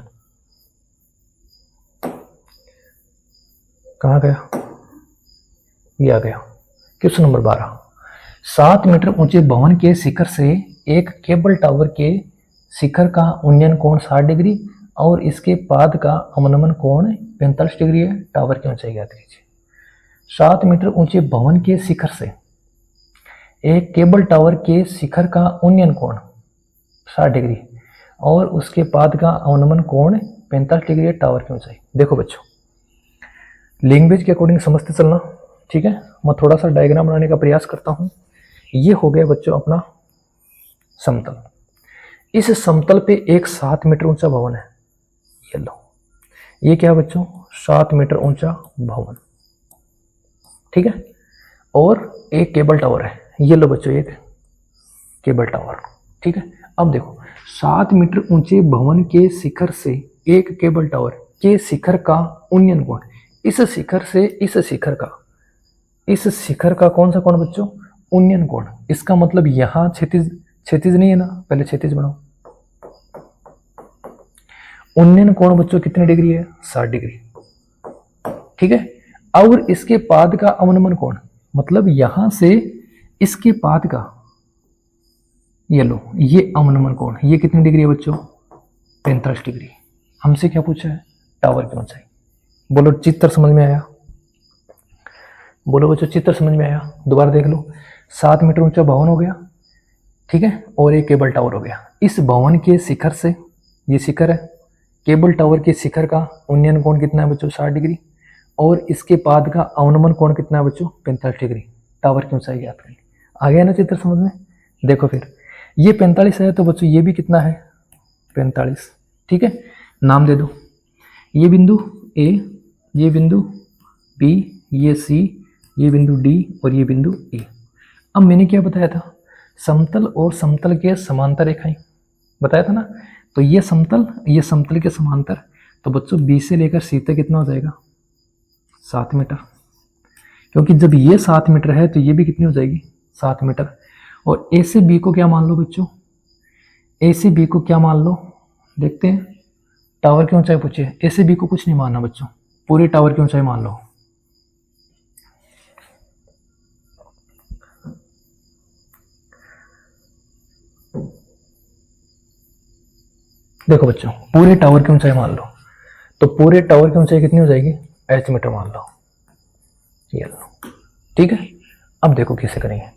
कहाँ गया, ये आ गया क्वेश्चन नंबर 12। 7 मीटर ऊंचे भवन के शिखर से एक केबल टावर के शिखर का उन्नयन कोण 60 डिग्री और इसके पाद का अवनमन कोण 45 डिग्री है। टावर की ऊंचाई ज्ञात कीजिए। 7 मीटर ऊंचे भवन के शिखर से एक केबल टावर के शिखर का उन्नयन कोण 60 डिग्री और उसके पाद का अवनमन कोण 45 डिग्री है। टावर की ऊंचाई। देखो बच्चों, लैंग्वेज के अकॉर्डिंग समझते चलना, ठीक है। मैं थोड़ा सा डायग्राम बनाने का प्रयास करता हूँ। ये हो गया बच्चों अपना समतल। इस समतल पे एक 7 मीटर ऊंचा भवन है। ये लो, ये क्या है बच्चों? 7 मीटर ऊंचा भवन, ठीक है। और एक केबल टावर है। ये लो बच्चों, एक केबल टावर, ठीक है। अब देखो, 7 मीटर ऊंचे भवन के शिखर से एक केबल टावर के शिखर का उन्नयन कोण, इस शिखर से इस शिखर का कौन सा कोण बच्चों? उन्नयन कोण। इसका मतलब यहां क्षैतिज नहीं है ना, पहले क्षैतिज बनाओ। उन्नयन कोण बच्चों कितने डिग्री है? 60 डिग्री, ठीक है। और इसके पाद का अवनमन कोण, मतलब यहां से इसके पाद का, ये लो, ये अवनमन कोण, ये कितनी डिग्री है बच्चों? 45 डिग्री। हमसे क्या पूछा है? टावर की ऊंचाई। बोलो चित्र समझ में आया? बोलो बच्चों चित्र समझ में आया? दोबारा देख लो, 7 मीटर ऊंचा भवन हो गया, ठीक है, और एक केबल टावर हो गया। इस भवन के शिखर से, ये शिखर है, केबल टावर के शिखर का उन्नयन कोण कितना है बच्चों? 60 डिग्री और इसके पाद का अवनमन कोण कितना है बच्चों? 45 डिग्री। टावर की ऊंचाई ज्ञात करें। आ गया ना चित्र समझ में? देखो फिर, ये 45 है तो बच्चों ये भी कितना है? 45, ठीक है। नाम दे दो, ये बिंदु ए, ये बिंदु बी, ये सी, ये बिंदु डी और ये बिंदु ए। अब मैंने क्या बताया था? समतल और समतल के समांतर रेखाएं बताया था ना। तो ये समतल के समांतर, तो बच्चों बी से लेकर सी तक कितना हो जाएगा? 7 मीटर। क्योंकि जब ये 7 मीटर है तो ये भी कितनी हो जाएगी? 7 मीटर। और ए से बी को क्या मान लो बच्चों? ए से बी को क्या मान लो? देखते हैं। टावर की ऊंचाई पूछिए। ए से बी को कुछ नहीं मानना बच्चों, पूरे टावर की ऊंचाई मान लो। देखो बच्चों, पूरे टावर की ऊंचाई मान लो, तो पूरे टावर की ऊंचाई कितनी हो जाएगी? h मीटर मान लो। ये लो, ठीक है। अब देखो कैसे करेंगे।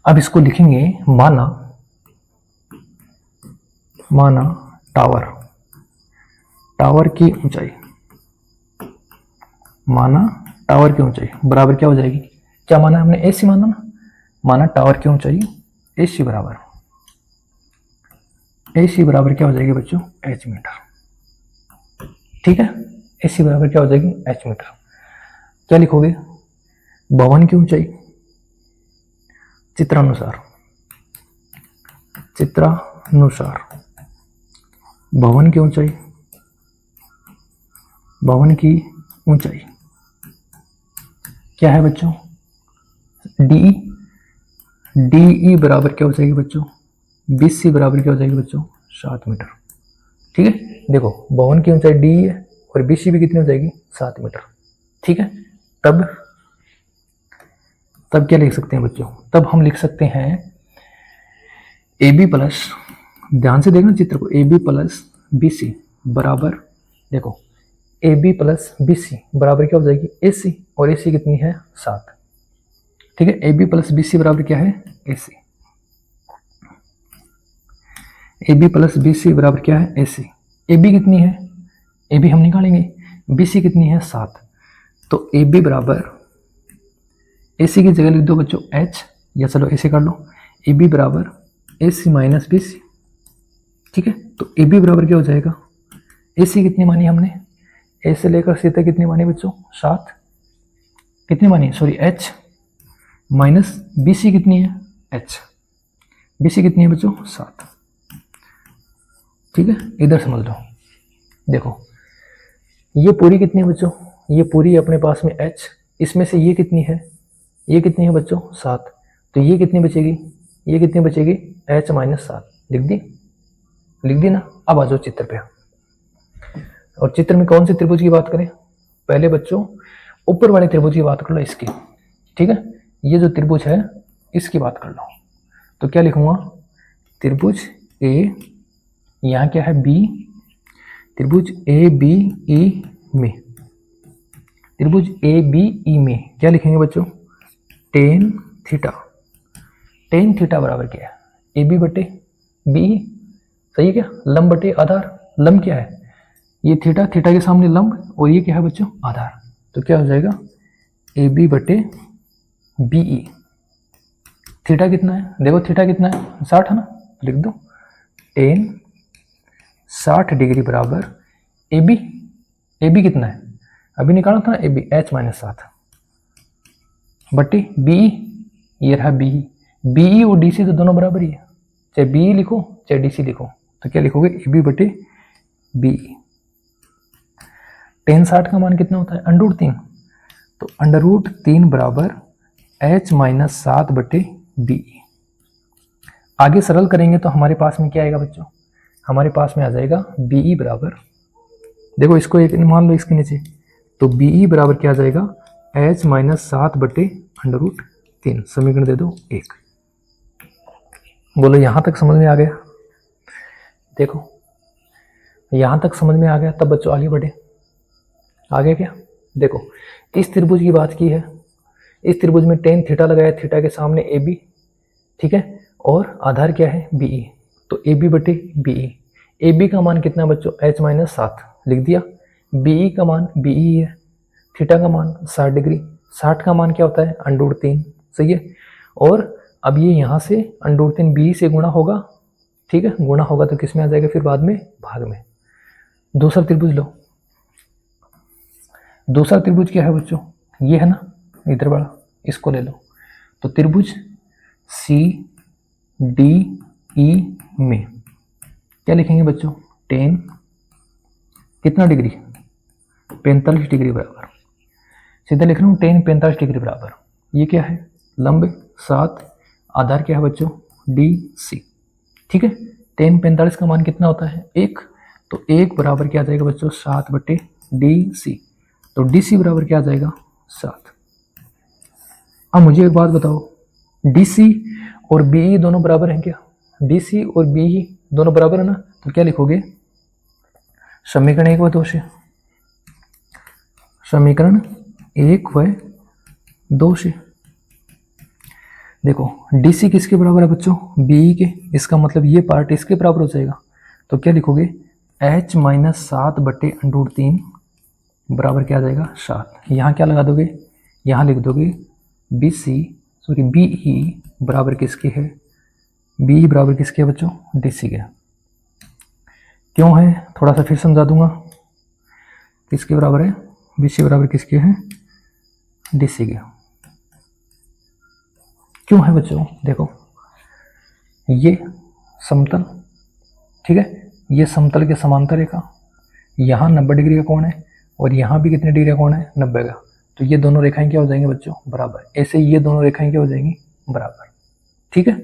अब इसको लिखेंगे, माना टावर की ऊंचाई, माना टावर की ऊंचाई बराबर क्या हो जाएगी? क्या माना हमने? एसी माना ना। माना टावर की ऊंचाई एसी बराबर क्या हो जाएगी बच्चों? h मीटर, ठीक है। एसी बराबर क्या हो जाएगी? h meter. क्या लिखोगे? भवन की ऊंचाई चित्रानुसार भवन की ऊंचाई क्या है बच्चों? डी बराबर क्या हो जाएगी बच्चों? BC बराबर क्या हो जाएगी बच्चों? 7 मीटर, ठीक है। देखो, भवन की ऊंचाई डी है और BC भी कितनी हो जाएगी? 7 मीटर, ठीक है। तब क्या लिख सकते हैं बच्चों? तब हम लिख सकते हैं AB प्लस, ध्यान से देखना चित्र को, AB प्लस BC बराबर, देखो AB प्लस BC बराबर क्या हो जाएगी? AC, और AC कितनी है? 7, ठीक है। AB प्लस BC बराबर क्या है? AC। AB प्लस BC बराबर क्या है? AC। AB कितनी है? AB हम निकालेंगे। BC कितनी है? 7। तो AB बराबर, AC की जगह लिख दो बच्चों H, या चलो ऐसे कर लो, AB बराबर AC माइनस BC, ठीक है। तो AB बराबर क्या हो जाएगा? AC कितनी मानी हमने? A से लेकर C तक कितनी मानी बच्चों? 7। कितनी मानी? सॉरी, H माइनस BC कितनी है? H। BC कितनी है बच्चों? 7, ठीक है। इधर समझ लो, देखो ये पूरी कितनी है बच्चों? ये पूरी अपने पास में H, इसमें से ये कितनी है? ये कितनी है बच्चों? 7। तो ये कितनी बचेगी? ये कितनी बचेगी? H minus 7। लिख दी ना। अब आ जाओ चित्र पे। और चित्र में कौन से त्रिभुज की बात करें? पहले बच्चों ऊपर वाले त्रिभुज की बात कर लो, इसकी, ठीक है। ये जो त्रिभुज है इसकी बात कर लो। तो क्या लिखूंगा? त्रिभुज यहाँ क्या है बी, त्रिभुज ए बी ई में, त्रिभुज ए बी ई में क्या लिखेंगे बच्चों, टेन थीटा। टेन थीटा बराबर क्या है, ए बी बटे बी, सही है क्या, लंब बटे आधार। लंब क्या है, ये थीटा, थीटा के सामने लंब, और ये क्या है बच्चों, आधार। तो क्या हो जाएगा, ए बी बटे बी ई। थीटा कितना है, देखो थीटा कितना है, 60 है ना, लिख दो टेन 60 डिग्री बराबर ए बी। ए बी कितना है, अभी निकाला था ना, ए बी एच माइनस 7 बटे बी, ये रहा बी। बी ई और डी सी तो दोनों बराबर ही है, चाहे बी लिखो चाहे डी सी लिखो, तो क्या लिखोगे, ए बी बटे बी। टेन 60 का मान कितना होता है, √3, तो √3 बराबर h माइनस 7 बटे बी। आगे सरल करेंगे तो हमारे पास में क्या आएगा बच्चों, हमारे पास में आ जाएगा बीई बराबर, देखो इसको एक मान लो इसके नीचे, तो बीई बराबर क्या आ जाएगा, h माइनस 7 बटे √3। समीकरण दे दो 1। बोलो यहाँ तक समझ में आ गया, देखो यहाँ तक समझ में आ गया, तब बच्चों आगे बढ़े। आगे क्या, देखो इस त्रिभुज की बात की है, इस त्रिभुज में टेन थीटा लगाया, थीटा के सामने ए बी, ठीक है, और आधार क्या है बी ई, तो ए बी बटे बी ई। ए बी का मान कितना बच्चों, h माइनस 7 लिख दिया, बी ई का मान बी ई है, थीटा का मान 60 डिग्री, 60 का मान क्या होता है, √3, सही है। और अब ये यहाँ से √3 बी से गुणा होगा, ठीक है, गुणा होगा तो किस में आ जाएगा फिर बाद में, भाग में। दूसरा त्रिभुज लो, दूसरा त्रिभुज क्या है बच्चों, ये है ना इधर वाला, इसको ले लो। तो त्रिभुज सी डी ई में क्या लिखेंगे बच्चों, टेन कितना डिग्री, 45 डिग्री बराबर, सीधा लिख रहा हूँ टेन 45 डिग्री बराबर, ये क्या है लंब 7, आधार क्या है बच्चों डी सी, ठीक है। टेन 45 का मान कितना होता है 1, तो 1 बराबर क्या आ जाएगा बच्चों 7 बटे डी सी, तो डी सी बराबर क्या आ जाएगा 7। अब मुझे एक बात बताओ, डी सी और बी ई दोनों बराबर हैं क्या, डी सी और बी ई दोनों बराबर है ना, तो क्या लिखोगे, समीकरण 1 व 2 से, समीकरण 1 व 2 से। देखो डी सी किसके बराबर है बच्चों, बी ई के, इसका मतलब ये पार्ट इसके बराबर हो जाएगा, तो क्या लिखोगे h माइनस 7 बटे √3 बराबर क्या आ जाएगा 7। यहाँ क्या लगा दोगे, यहाँ लिख दोगे B C sorry B E बराबर किसके है, बी ई बराबर किसके है बच्चों, डी सी के। क्यों है थोड़ा सा फिर समझा दूंगा, किसके बराबर है, बी सी बराबर किसके है, डी सी के। क्यों है बच्चों, देखो ये समतल, ठीक है, ये समतल के समांतर रेखा, यहाँ 90 डिग्री का कोण है और यहाँ भी कितने डिग्री का कोण है 90 का, तो ये दोनों रेखाएं क्या हो जाएंगे बच्चों बराबर, ऐसे ये दोनों रेखाएं क्या हो जाएंगी बराबर, ठीक है।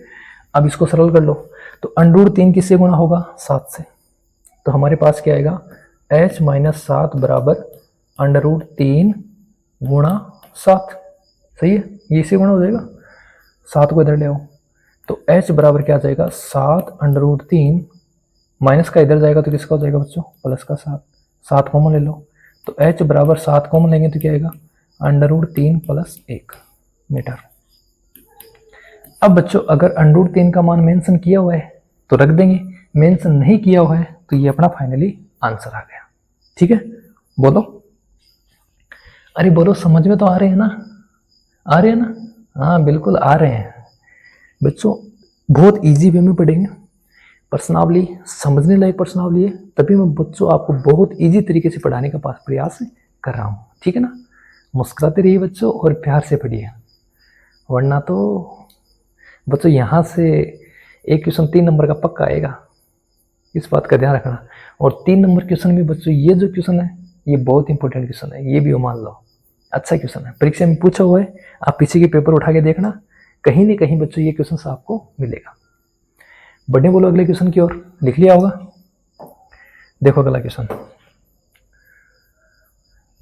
अब इसको सरल कर लो, तो √3 किससे गुणा होगा 7 से, तो हमारे पास क्या आएगा h माइनस 7 बराबर √3 गुणा 7, सही है, ये इससे गुणा हो जाएगा, 7 को इधर ले आओ, तो h बराबर क्या आ जाएगा 7 √3, माइनस का इधर जाएगा तो किसका हो जाएगा बच्चों प्लस का 7, 7 कॉमन ले लो, तो h बराबर 7 कॉमन लेंगे तो क्या आएगा √3 + 1 मीटर। अब बच्चों अगर √3 का मान मेंशन किया हुआ है तो रख देंगे, मेंशन नहीं किया हुआ है तो ये अपना फाइनली आंसर आ गया, ठीक है। बोलो, अरे बोलो समझ में तो आ रहे हैं ना, आ रहे हैं ना, हाँ बिल्कुल आ रहे हैं बच्चों, बहुत इजी वे में पढ़ेंगे, प्रश्नावली समझने लायक प्रश्नावली है, तभी मैं बच्चों आपको बहुत इजी तरीके से पढ़ाने का प्रयास कर रहा हूँ, ठीक है ना। मुस्कुराते रहिए बच्चों और प्यार से पढ़िए, वरना तो बच्चों यहाँ से एक क्वेश्चन 3 नंबर का पक्का आएगा, इस बात का ध्यान रखना। और 3 नंबर क्वेश्चन में बच्चों ये जो क्वेश्चन है ये बहुत इंपॉर्टेंट क्वेश्चन है, ये भी मान लो अच्छा क्वेश्चन है, परीक्षा में पूछा हुआ है, आप पीछे के पेपर उठा के देखना, कहीं न कहीं बच्चों ये क्वेश्चन आपको मिलेगा। बढ़ने बोलो अगले क्वेश्चन की ओर, लिख लिया होगा, देखो अगला क्वेश्चन,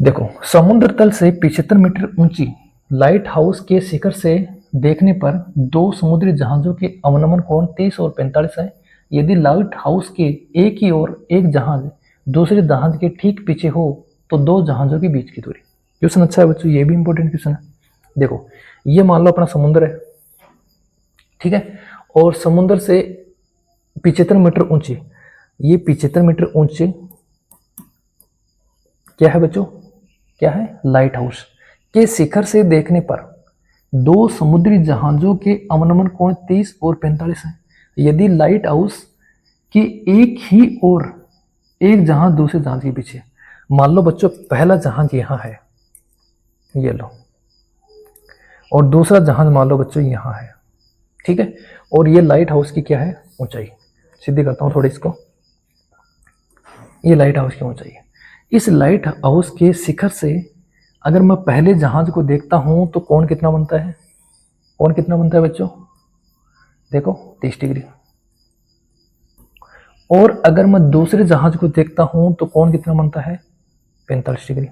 देखो समुद्र तल से 75 मीटर ऊंची लाइट हाउस के शिखर से देखने पर 2 समुद्री जहाजों के अवनमन कोण 30 और 45 है, यदि लाइट हाउस के एक ही ओर एक जहाज दूसरे जहाज के ठीक पीछे हो तो दो जहाजों के बीच की दूरी। क्वेश्चन अच्छा है बच्चों, ये भी इंपॉर्टेंट क्वेश्चन है। देखो ये मान लो अपना समुद्र है, ठीक है, और समुद्र से 75 मीटर ऊंचे, ये 75 मीटर ऊंचे क्या है बच्चों, क्या है, लाइट हाउस के शिखर से देखने पर दो समुद्री जहाजों के अवनमन कोण 30 और 45 है। यदि लाइट हाउस की एक ही ओर एक जहाज दूसरे जहाज के पीछे, मान लो बच्चों पहला जहाज यहां है, ये लो, और दूसरा जहाज मान लो बच्चों यहां है, ठीक है, और ये लाइट हाउस की क्या है, ऊंचाई। सीधी करता हूं थोड़ी इसको, ये लाइट हाउस की ऊंचाई है। इस लाइट हाउस के शिखर से अगर मैं पहले जहाज को देखता हूं तो कोण कितना बनता है, कोण कितना बनता है बच्चों, देखो 30 डिग्री। और अगर मैं दूसरे जहाज को देखता हूं तो कोण कितना बनता है, 45 डिग्री।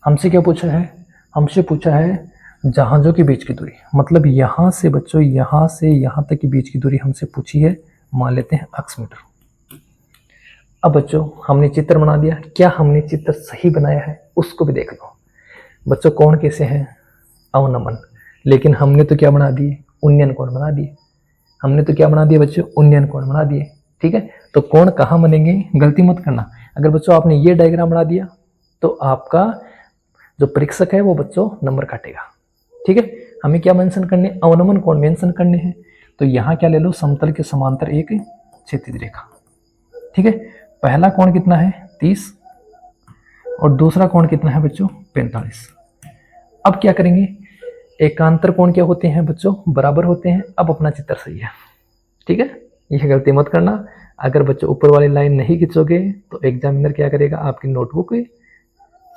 हमसे क्या पूछा है, हमसे पूछा है जहाजों के बीच की दूरी, मतलब यहां से बच्चों यहां से यहां तक की बीच की दूरी हमसे पूछी है, मान लेते हैं अक्ष मीटर। अब बच्चों हमने चित्र बना दिया, क्या हमने चित्र सही बनाया है उसको भी देख लो। बच्चों कोण कैसे हैं, अवनमन, लेकिन हमने तो क्या बना दिए, उन्नयन कोण बना दिए। हमने तो क्या बना दिए बच्चों, उन्नयन कोण बना दिए, ठीक है। तो कोण कहाँ बनेंगे, गलती मत करना। अगर बच्चों आपने ये डायग्राम बना दिया तो आपका जो परीक्षक है वो बच्चों नंबर काटेगा, ठीक है। हमें क्या मेंशन करने, अवनमन कोण मेंशन करने हैं। तो यहाँ क्या ले लो, समतल के समांतर एक क्षैतिज रेखा, ठीक है। पहला कोण कितना है 30 और दूसरा कोण कितना है बच्चों 45। अब क्या करेंगे, एकांतर कोण क्या होते हैं बच्चों, बराबर होते हैं। अब अपना चित्र सही है, ठीक है, यह गलती मत करना। अगर बच्चों ऊपर वाली लाइन नहीं खींचोगे तो एग्जामिनर क्या करेगा, आपकी नोटबुक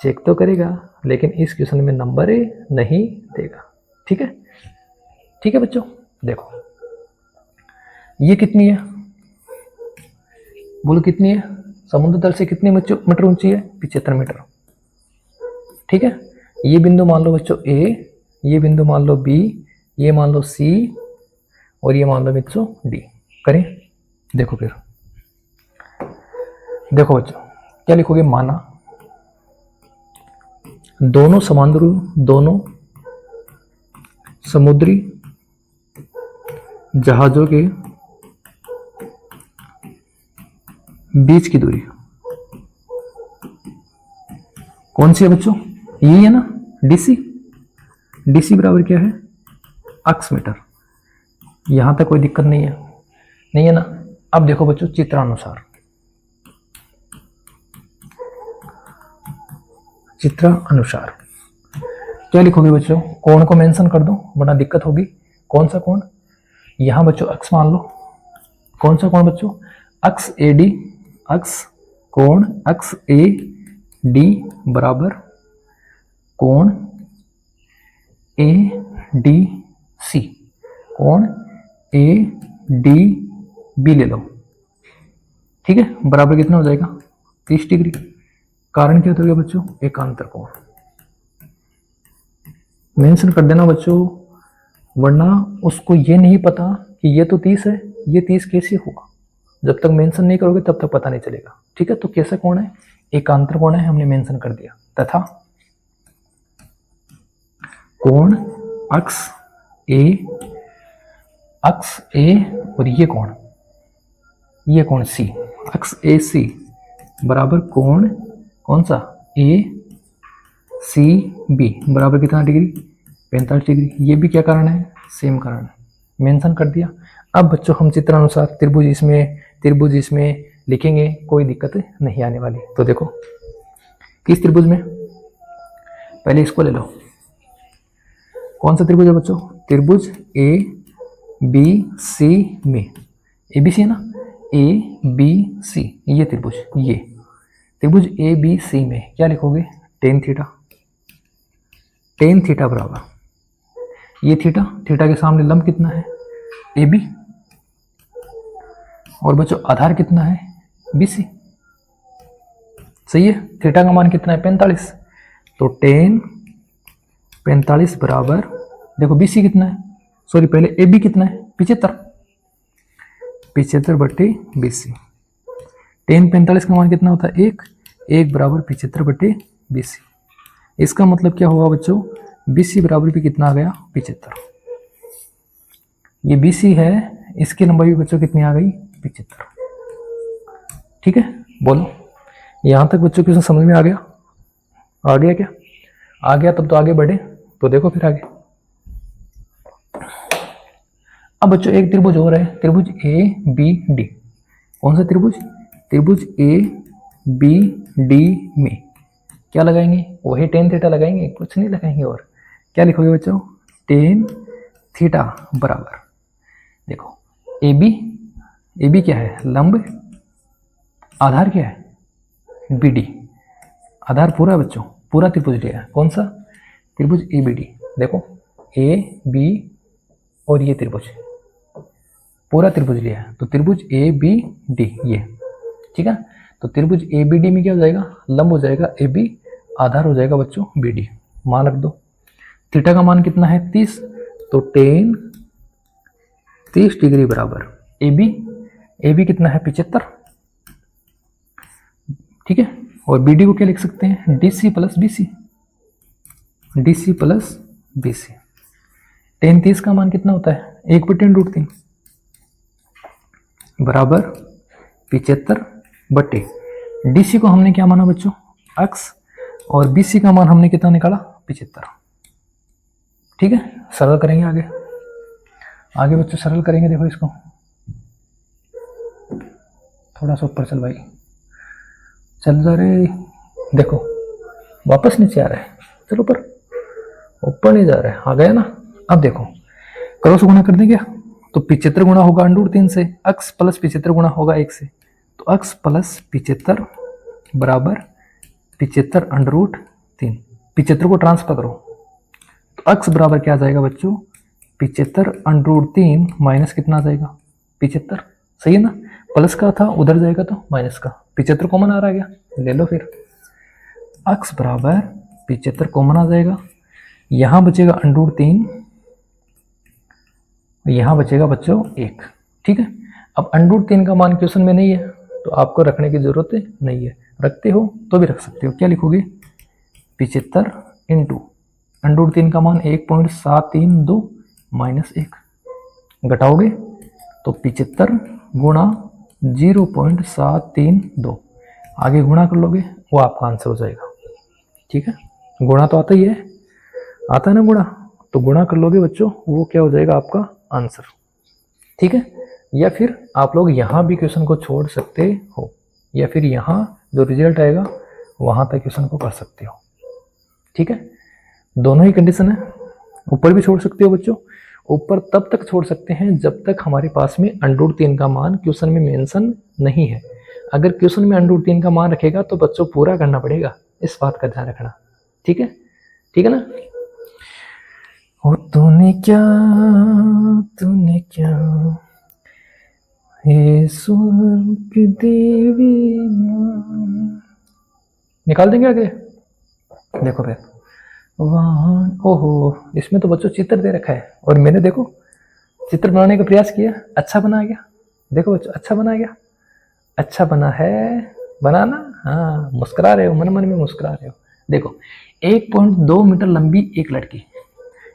चेक तो करेगा लेकिन इस क्वेश्चन में नंबर नहीं देगा, ठीक है। ठीक है बच्चों, देखो ये कितनी है, बोलो कितनी है, समुद्र तल से कितनी मीटर ऊंची है, 75 मीटर, ठीक है। ये बिंदु मान लो बच्चों ए, ये बिंदु मान लो बी, ये मान लो सी और ये मान लो बच्चों डी। करें, देखो फिर देखो बच्चों क्या लिखोगे, माना दोनों समुद्री जहाजों के बीच की दूरी कौन सी है बच्चों, यही है ना, डीसी। डीसी बराबर क्या है, अक्ष मीटर। यहां तक कोई दिक्कत नहीं है ना। अब देखो बच्चों चित्रानुसार क्या लिखोगे बच्चों, कोण को मेंशन कर दो, बड़ा दिक्कत होगी। कौन सा कोण, यहां बच्चों अक्ष मान लो, कौन सा कोण बच्चों, अक्ष एडी, अक्ष कोण अक्ष ए डी बराबर कोण ए डी सी, कोण ए डी बी ले लो, ठीक है, बराबर कितना हो जाएगा 30 डिग्री। कारण क्या हो गया बच्चों, एकांतर कोण मेंशन कर देना बच्चों, वरना उसको ये नहीं पता कि ये तो 30 है, ये 30 कैसे हुआ, जब तक मेंशन नहीं करोगे तब तक पता नहीं चलेगा, ठीक है। तो कैसा कोण है, एकांतर कोण है, हमने मेंशन कर दिया। तथा कोण अक्ष ए और ये कोण सी, अक्ष ए सी बराबर कोण कौन सा, ए सी बी बराबर कितना डिग्री, 45 डिग्री। ये भी क्या कारण है, सेम कारण है, मेंशन कर दिया। अब बच्चों हम चित्रानुसार त्रिभुज इसमें लिखेंगे, कोई दिक्कत नहीं आने वाली। तो देखो किस त्रिभुज में, पहले इसको ले लो, कौन सा त्रिभुज है बच्चों, त्रिभुज ए बी सी में, ए बी सी है ना, ए बी सी, ये त्रिभुज ए बी सी में क्या लिखोगे, टेन थीटा बराबर, ये थीटा के सामने लंब कितना है, ए बी, और बच्चों आधार कितना है, बी सी, सही है। थीटा का मान कितना है 45, तो टेन 45 बराबर, देखो बी सी कितना है, सॉरी पहले ए बी कितना है 75, 75/BC। tan 45 का मान कितना होता है? 1। 1 बराबर 75/BC। इसका मतलब क्या होगा बच्चों? BC बराबर भी कितना आ गया? 75। ये BC है, इसकी लंबाई भी बच्चों कितनी आ गई? 75। ठीक है, बोलो यहां तक बच्चों क्वेश्चन समझ में आ गया? आ गया क्या? आ गया तब तो आगे बढ़े। तो देखो फिर आगे। अब बच्चों एक त्रिभुज और है, त्रिभुज ABD। कौन सा त्रिभुज? त्रिभुज ABD में क्या लगाएंगे? वही tan थीटा लगाएंगे, कुछ नहीं लगाएंगे। और क्या लिखोगे बच्चों? tan थीटा बराबर, देखो AB क्या है? लंब। आधार क्या है? BD। आधार पूरा बच्चों, पूरा त्रिभुज लिया है। कौन सा? त्रिभुज ABD। देखो AB और ये त्रिभुज, पूरा त्रिभुज लिया है। तो त्रिभुज ABD ये, ठीक है। तो त्रिभुज ABD में क्या हो जाएगा? लंब हो जाएगा AB, आधार हो जाएगा बच्चों BD। मान रख दो। थीटा का मान कितना है? 30। तो tan 30 डिग्री बराबर AB कितना है? 75। ठीक है। और BD को क्या लिख सकते हैं? DC plus BC। tan 30 का मान कितना होता है? 1/√3 बराबर 75/। DC को हमने क्या माना बच्चों? अक्स। और BC का मान हमने कितना निकाला? 75। ठीक है, सरल करेंगे आगे। आगे बच्चों सरल करेंगे। देखो इसको थोड़ा सा ऊपर चल भाई, चल जा रहे। देखो वापस नीचे आ रहा है। चलो ऊपर नहीं जा रहा है, आ गया ना। अब देखो क्रॉस गुणा कर दें क्या? तो 75 गुणा होगा √3 से, अक्स प्लस 75 गुणा होगा 1 से। तो अक्स प्लस 75 बराबर 75/√3। 75 को ट्रांसफर करो तो अक्स बराबर क्या आ जाएगा बच्चों? 75/√3 माइनस कितना आ जाएगा? 75। सही है ना? प्लस का था, उधर जाएगा तो माइनस का। 75 कॉमन आ रहा गया, ले लो फिर। अक्स बराबर 75 कॉमन आ जाएगा। यहां बचेगा √3, यहां बचेगा बच्चों 1। ठीक है। अब √3 का मान क्वेश्चन में नहीं है तो आपको रखने की जरूरत नहीं है। रखते हो तो भी रख सकते हो। क्या लिखोगे? 75 इंटू √3 का मान 1.732 माइनस 1 घटाओगे तो 75 गुणा 0.732, आगे गुणा कर लोगे वो आपका आंसर हो जाएगा। ठीक है, गुणा तो आता ही है, आता है ना गुणा, तो गुणा कर लोगे बच्चों, वो क्या हो जाएगा आपका आंसर। ठीक है, या फिर आप लोग यहाँ भी क्वेश्चन को छोड़ सकते हो, या फिर यहाँ जो रिजल्ट आएगा वहाँ तक क्वेश्चन को कर सकते हो। ठीक है, दोनों ही कंडीशन है। ऊपर भी छोड़ सकते हो बच्चों, ऊपर तब तक छोड़ सकते हैं जब तक हमारे पास में √3 का मान क्वेश्चन में मेंशन नहीं है। अगर क्वेश्चन में √3 का मान रखेगा तो बच्चों पूरा करना पड़ेगा, इस बात का ध्यान रखना। ठीक है, ठीक है ना। ओ तूने क्या हे स्वर्ग देवी मां। निकाल देंगे आगे। देखो फिर वहाँ, ओहो इसमें तो बच्चों चित्र दे रखा है और मैंने देखो चित्र बनाने का प्रयास किया, अच्छा बना गया। देखो बच्चों अच्छा बना गया, अच्छा बना है, बनाना। हाँ, मुस्कुरा रहे हो, मन मन में मुस्कुरा रहे हो। देखो 1.2 मीटर लंबी एक लड़की,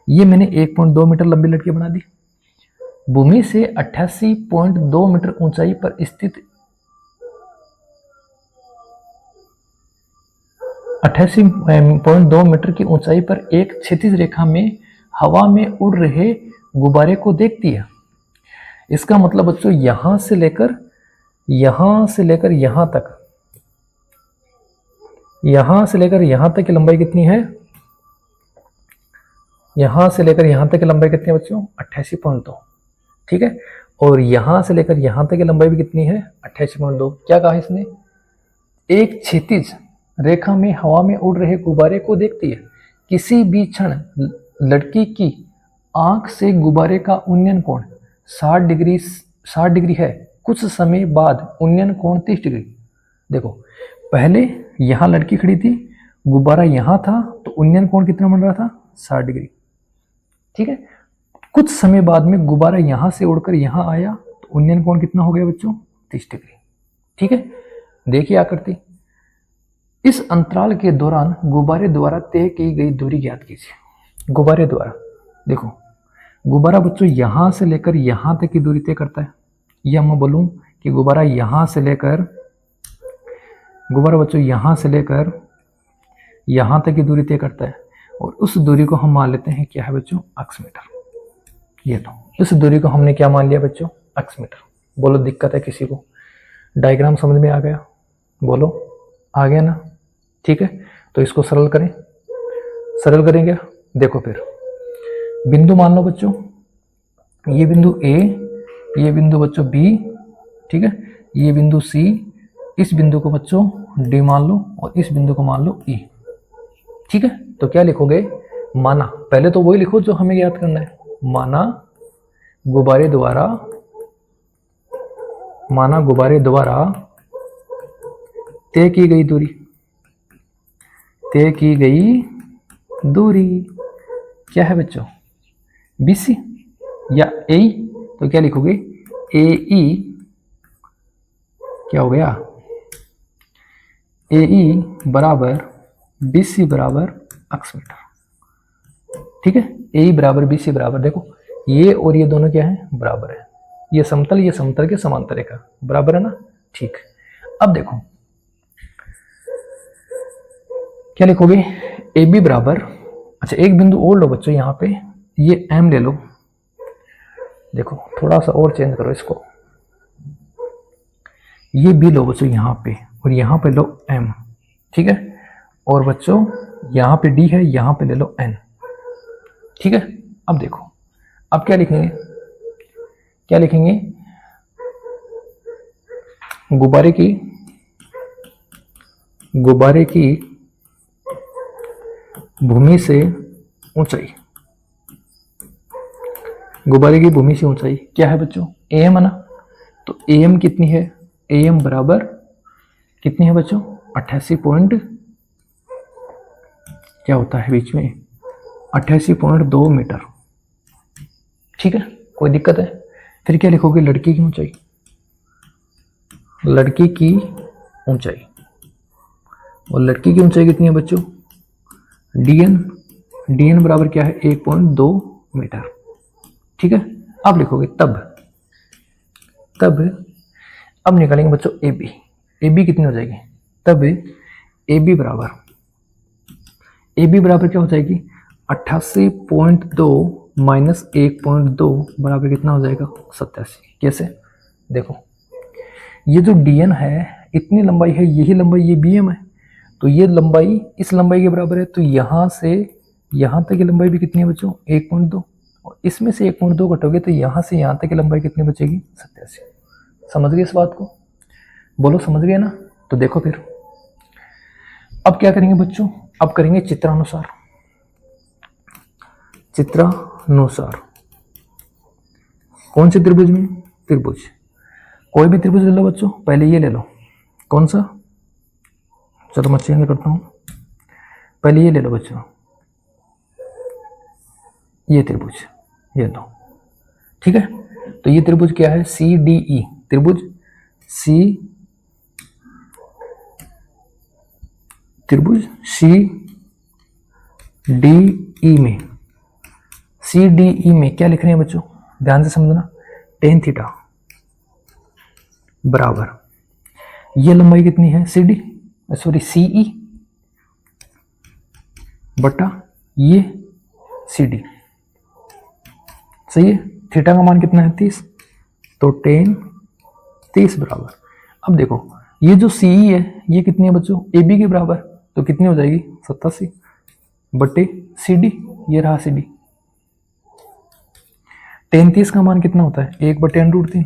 ये मैंने 1.2 मीटर लंबी लड़की बना दी। भूमि से 88.2 मीटर ऊंचाई पर स्थित 88.2 मीटर की ऊंचाई पर एक क्षैतिज रेखा में हवा में उड़ रहे गुब्बारे को देखती है। इसका मतलब बच्चों यहां से लेकर यहां तक, यहां से लेकर यहां तक की लंबाई कितनी है? यहां से लेकर यहां तक की लंबाई कितनी है बच्चों? 88.2। ठीक है, और यहां से लेकर यहां तक की लंबाई भी कितनी है? 88.2। क्या कहा इसने? एक क्षैतिज रेखा में हवा में उड़ रहे गुब्बारे को देखती है। किसी भी क्षण लड़की की आंख से गुब्बारे का उन्नयन कोण 60 डिग्री है। कुछ समय बाद उन्नयन कोण 30 डिग्री। देखो पहले यहां लड़की खड़ी थी, गुब्बारा यहां था, तो उन्नयन कोण कितना बन रहा था? 60 डिग्री। ठीक है, कुछ समय बाद में गुब्बारा यहां से उड़कर यहां आया तो उन्नयन कोण कितना हो गया बच्चों? 30 डिग्री। ठीक है, देखिए आकृति। इस अंतराल के दौरान गुब्बारे द्वारा तय की गई दूरी ज्ञात कीजिए। गुब्बारे द्वारा, देखो गुब्बारा बच्चों यहां से लेकर यहां तक की दूरी तय करता है। या मैं बोलूं कि गुब्बारा यहां से लेकर, गुब्बारा बच्चों यहां से लेकर यहां तक की दूरी तय करता है, और उस दूरी को हम मान लेते हैं क्या है बच्चों? अक्ष मीटर। ये तो इस दूरी को हमने क्या मान लिया बच्चों? अक्ष मीटर। बोलो दिक्कत है किसी को? डायग्राम समझ में आ गया? बोलो आ गया ना? ठीक है, तो इसको सरल करें। सरल करेंगे, देखो फिर बिंदु मान लो बच्चों, ये बिंदु ए, ये बिंदु बच्चों बी, ठीक है, ये बिंदु सी, इस बिंदु को बच्चों डी मान लो, और इस बिंदु को मान लो ई। ठीक है, तो क्या लिखोगे? माना, पहले तो वही लिखो जो हमें याद करना है। माना गुब्बारे द्वारा, माना गुब्बारे द्वारा तय की गई दूरी, तय की गई दूरी क्या है बच्चों? BC या AE। तो क्या लिखोगे? AE क्या हो गया? AE बराबर BC बराबर अक्ष मीटर। ठीक है, AE बराबर BC बराबर, देखो ये और ये दोनों क्या है? बराबर है। ये समतल के समांतर रेखा बराबर है ना? ठीक। अब देखो क्या लिखोगे? AB बराबर, अच्छा एक बिंदु और लो बच्चों यहाँ पे, ये M ले लो। देखो थोड़ा सा और चेंज करो इसको, ये B लो बच्चों यहाँ पे, और यहाँ पे लो M। ठीक है, और बच्चों यहाँ पे D है, यहाँ पे ले लो N। ठीक है, अब देखो अब क्या लिखेंगे? क्या लिखेंगे? गुब्बारे की भूमि से ऊंचाई, गुब्बारे की भूमि से ऊंचाई क्या है बच्चों? AM है ना? तो AM कितनी है? AM बराबर कितनी है बच्चों? 88 पॉइंट, क्या होता है बीच में? 88.2 मीटर। ठीक है, कोई दिक्कत है? फिर क्या लिखोगे? लड़की की ऊंचाई, लड़की की ऊंचाई, और लड़की की ऊंचाई कितनी है बच्चों? DN बराबर क्या है? 1.2 मीटर। ठीक है, अब लिखोगे तब अब निकालेंगे बच्चों AB कितनी हो जाएगी? तब AB बराबर क्या हो जाएगी? 88.2 माइनस 1.2 बराबर कितना हो जाएगा? 87। कैसे? देखो ये जो DN है, इतनी लंबाई है, यही लंबाई ये BM है, तो ये लंबाई इस लंबाई के बराबर है, तो यहाँ से यहाँ तक की लंबाई भी कितनी है बच्चों? 1.2, और इसमें से 1.2 घटोगे तो यहाँ से यहाँ तक की लंबाई कितनी बचेगी? 87। समझ गए इस बात को? बोलो समझ गए ना? तो देखो फिर अब क्या करेंगे बच्चों? अब करेंगे चित्रानुसार। कौन से त्रिभुज में? त्रिभुज, कोई भी त्रिभुज ले लो बच्चों। पहले ये ले लो, कौन सा? चलो मैं चेंज करता हूं, पहले ये ले लो बच्चों, ये त्रिभुज, ये लो। ठीक है, तो ये त्रिभुज क्या है? CDE त्रिभुज, CDE में क्या लिख रहे हैं बच्चों? ध्यान से समझना। tan थीटा बराबर, ये लंबाई कितनी है? CE बटा ये CD। सही है, थीटा का मान कितना है? 30, तो tan 30 बराबर। अब देखो ये जो CE है ये कितनी है बच्चों? AB के बराबर, तो कितनी हो जाएगी? 87 बटे CD, ये रहा CD। tan 30 का मान कितना होता है? 1/√3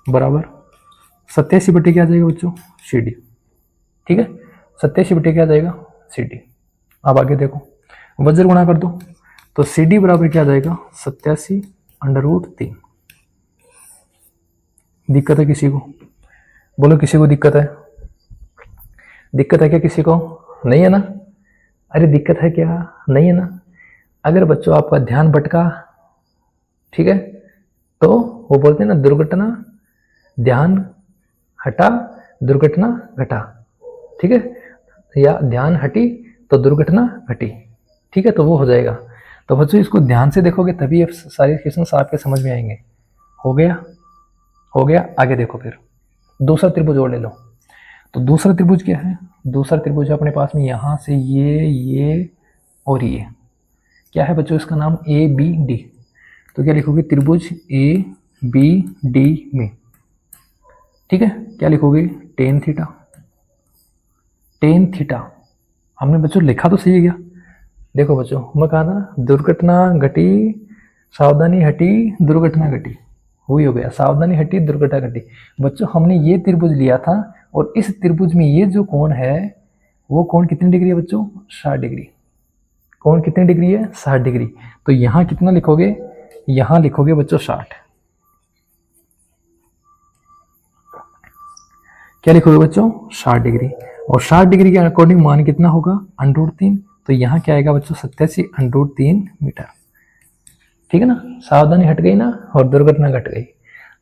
बराबर 87 बटे क्या आ जाएगा बच्चों? CD। ठीक है, 87 बटे क्या आ जाएगा? CD। अब आगे देखो, वज्र गुणा कर दो, तो CD बराबर क्या आ जाएगा? 87√3। दिक्कत है किसी को? बोलो किसी को दिक्कत है? दिक्कत है क्या किसी को? नहीं है ना? अरे दिक्कत है क्या? नहीं है ना? अगर बच्चों आपका ध्यान भटका, ठीक है, तो वो बोलते हैं ना, दुर्घटना ध्यान हटा दुर्घटना घटा, ठीक है, या ध्यान हटी तो दुर्घटना घटी, ठीक है, तो वो हो जाएगा। तो बच्चों इसको ध्यान से देखोगे तभी ये सारे क्वेश्चन आपके समझ में आएंगे। हो गया, हो गया। आगे देखो, फिर दूसरा त्रिभुज और ले लो। तो दूसरा त्रिभुज क्या है? दूसरा त्रिभुज है अपने पास में यहाँ से ये और ये क्या है बच्चों? इसका नाम ए बी डी। तो क्या लिखोगे? त्रिभुज ए बी डी में, ठीक है, क्या लिखोगे? Tan theta. टेन थीटा हमने बच्चों लिखा तो सही है क्या? देखो बच्चों, मैं कहा था दुर्घटना घटी सावधानी हटी दुर्घटना घटी, वही हो गया, सावधानी हटी दुर्घटना घटी। बच्चों हमने ये त्रिभुज लिया था और इस त्रिभुज में ये जो कोण है वो कोण कितनी डिग्री है बच्चों? 60 डिग्री। कोण कितनी डिग्री है? 60 डिग्री। तो यहाँ कितना लिखोगे? यहाँ लिखोगे बच्चों 60। क्या लिखोगे बच्चों? 60 डिग्री। और 60 डिग्री के अकॉर्डिंग मान कितना होगा? √3। तो यहाँ क्या आएगा बच्चों? 87√3 मीटर, ठीक है ना। सावधानी हट गई ना और दुर्घटना घट गई।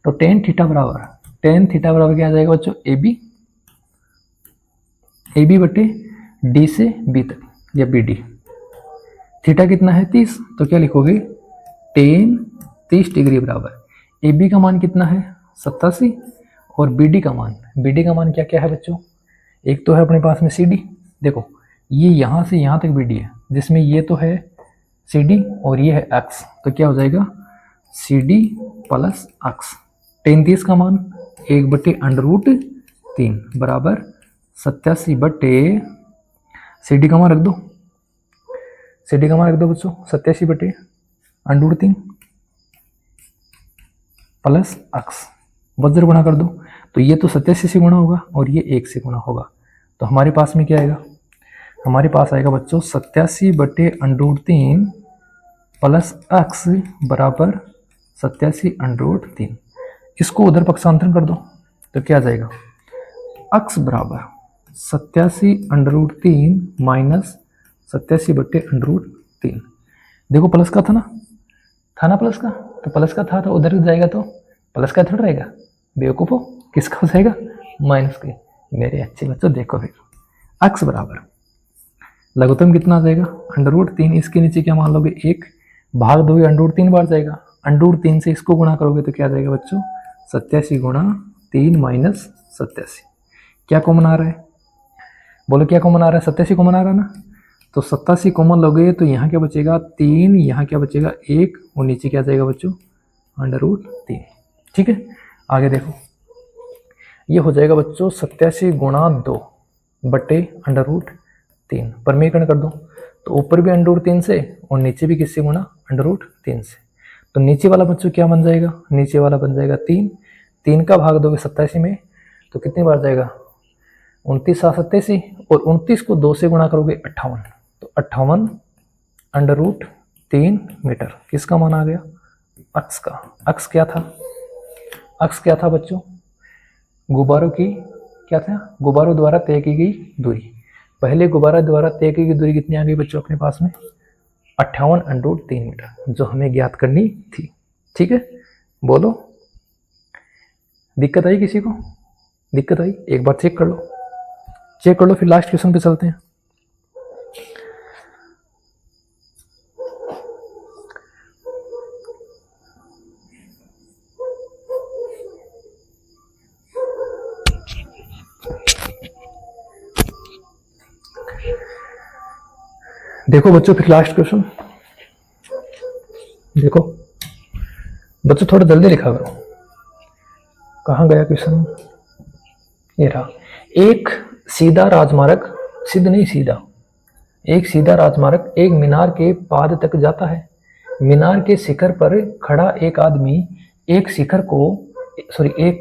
तो टेन थीटा बराबर क्या आ जाएगा बच्चों? ए बी बटे डी से बी तक या बी डी। थीटा कितना है? 30। तो क्या लिखोगे? टेन 30 डिग्री बराबर ए बी का मान कितना है? 87। और बी डी का मान क्या क्या है बच्चों? एक तो है अपने पास में सी डी। देखो ये यहाँ से यहाँ तक बी डी है, जिसमें ये तो है सी डी और ये है एक्स। तो क्या हो जाएगा? C D plus X. Ten 30 का मान 1/√3 बराबर 87 बटे सी डी का मान रख दो। सी डी का मान रख दो बच्चों 87 बटे √3 प्लस एक्स। वज्र गुणा कर दो। तो ये तो 87 से गुणा होगा और ये 1 से गुणा होगा। तो हमारे पास में क्या आएगा? हमारे पास आएगा बच्चों 87 बटे √3 प्लस एक्स बराबर 87√3। इसको उधर पक्षांतरण कर दो तो क्या आ जाएगा? एक्स बराबर 87√3 माइनस 87 बटे √3। देखो प्लस का था ना प्लस का, तो प्लस का था तो उधर जाएगा तो प्लस का थोड़ा रहेगा, बेवकूफ़ो। किसका हो जाएगा? माइनस के। मेरे अच्छे बच्चों देखो फिर, एक्स बराबर लघुत्तम कितना आ जाएगा? √3। इसके नीचे क्या मान लोगे? 1 भाग दोगे √3 बार जाएगा। √3 से इसको गुणा करोगे तो क्या आ जाएगा बच्चों? 87 गुणा 3 माइनस 87। क्या कॉमन आ रहा है? बोलो क्या कॉमन आ रहा है? 87 कॉमन आ रहा है ना। तो 87 कॉमन लोगे तो यहाँ क्या बचेगा? 3, यहाँ क्या बचेगा? 1 और नीचे क्या जाएगा बच्चों? √3, ठीक है। आगे देखो, ये हो जाएगा बच्चों 87 गुणा 2 बटे √3। परमीकरण कर दो तो ऊपर भी √3 से और नीचे भी किससे गुणा? √3 से। तो नीचे वाला बच्चों क्या बन जाएगा? नीचे वाला बन जाएगा 3। 3 का भाग दोगे 87 में तो कितनी बार जाएगा? 29 7 87 और 29 को 2 से गुणा करोगे 58। तो 58 √3 मीटर। किसका मान आ गया? अक्स का। अक्स क्या था? अक्स क्या था बच्चों? गुब्बारों की क्या था? गुब्बारों द्वारा तय की गई दूरी। पहले गुब्बारा द्वारा तय की गई दूरी कितनी आ गई बच्चों अपने पास में? 58 √3 मीटर, जो हमें ज्ञात करनी थी, ठीक है। बोलो दिक्कत आई किसी को? दिक्कत आई? एक बार चेक कर लो, फिर लास्ट क्वेश्चन पे चलते हैं। देखो बच्चों फिर लास्ट क्वेश्चन देखो बच्चों, थोड़ा जल्दी लिखा करो। कहाँ गया क्वेश्चन? ये रहा। एक सीधा राजमार्ग एक मीनार के पाद तक जाता है। मीनार के शिखर पर खड़ा एक आदमी एक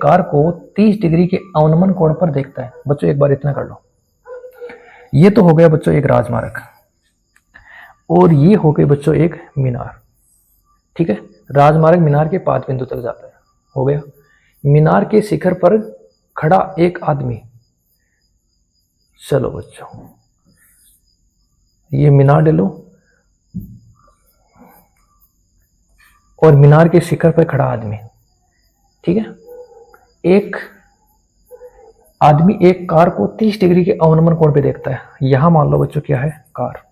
कार को 30 डिग्री के अवनमन कोण पर देखता है। बच्चों एक बार इतना कर लो। ये तो हो गया बच्चों एक राजमार्ग और ये हो गए बच्चों एक मीनार, ठीक है। राजमार्ग मीनार के पाद बिंदु तक जाता है, हो गया। मीनार के शिखर पर खड़ा एक आदमी, चलो बच्चों ये मीनार ले लो, और मीनार के शिखर पर खड़ा आदमी, ठीक है। एक आदमी एक कार को 30 डिग्री के अवनमन कोण पे देखता है। यहां मान लो बच्चों क्या है, कार,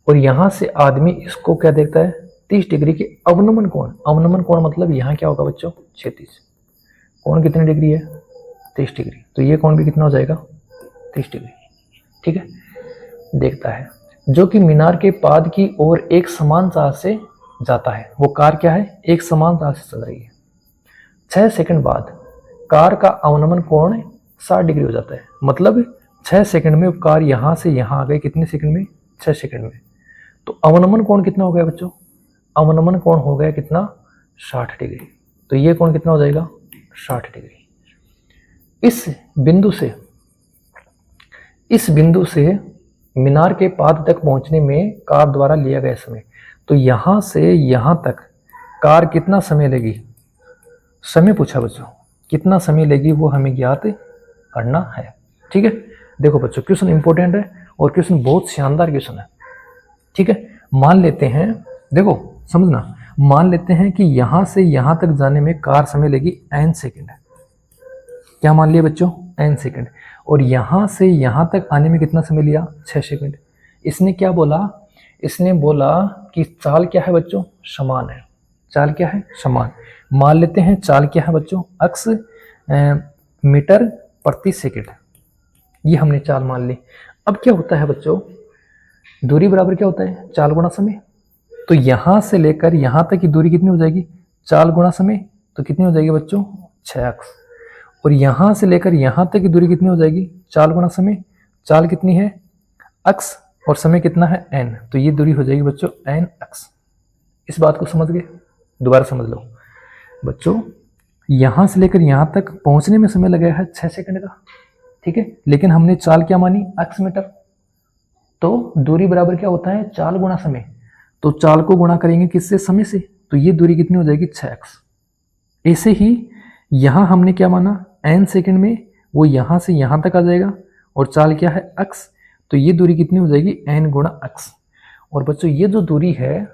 और यहां से आदमी इसको क्या देखता है, 30 डिग्री के अवनमन कोण। अवनमन कोण मतलब यहाँ क्या होगा बच्चों, 36। कोण कितनी डिग्री है, 30 डिग्री, तो ये कोण भी कितना हो जाएगा, 30 डिग्री, ठीक है। देखता है जो कि मीनार के पाद की ओर एक समान चाल से जाता है। वो कार क्या है, एक समान चाल से चल रही है। 6 सेकंड बाद कार का अवनमन कोण 60 डिग्री हो जाता है। मतलब 6 सेकंड में कार यहाँ से यहाँ आ गई, कितने सेकंड में, 6 सेकंड में। तो अवनमन कोण कितना हो गया बच्चों, अवनमन कोण हो गया कितना, 60 डिग्री। तो ये कोण कितना हो जाएगा, 60 डिग्री। इस बिंदु से मीनार के पाद तक पहुंचने में कार द्वारा लिया गया समय। तो यहां से यहां तक कार कितना समय लेगी, समय पूछा बच्चों, कितना समय लेगी वो हमें ज्ञात करना है, ठीक है। देखो बच्चों क्वेश्चन इंपॉर्टेंट है और क्वेश्चन बहुत शानदार क्वेश्चन है, ठीक है। मान लेते हैं, देखो समझना, मान लेते हैं कि यहां से यहां तक जाने में कार समय लेगी n सेकंड। क्या मान लिया बच्चों, n सेकंड। और यहां से यहां तक आने में कितना समय लिया, 6 सेकंड। इसने क्या बोला, इसने बोला कि चाल क्या है बच्चों, समान है। चाल क्या है, समान। मान लेते हैं चाल क्या है बच्चों, अक्स मीटर प्रति सेकंड। ये हमने चाल मान ली। अब क्या होता है बच्चों, दूरी बराबर क्या होता है, चाल गुणा समय। तो यहां से लेकर यहां तक की दूरी कितनी हो जाएगी, चाल गुणा समय। तो कितनी हो जाएगी बच्चों, 6x। और यहां से लेकर यहां तक की दूरी कितनी हो जाएगी, चाल गुणा समय। चाल कितनी है, x, और समय कितना है, n। तो ये दूरी हो जाएगी बच्चों nx। इस बात को समझ गए, दोबारा समझ लो बच्चों। यहां से लेकर यहां तक पहुंचने में समय लगा है 6 सेकंड का, ठीक है। लेकिन हमने चाल क्या मानी, x मीटर। तो दूरी बराबर क्या होता है, चाल गुणा समय। तो चाल को गुणा करेंगे किससे, समय से। तो ये दूरी कितनी हो जाएगी, 6x। ऐसे ही यहां हमने क्या माना, n सेकंड में वो यहां से यहां तक आ जाएगा, और चाल क्या है, x। तो ये दूरी कितनी हो जाएगी, n गुणा x। और बच्चों ये जो दूरी है,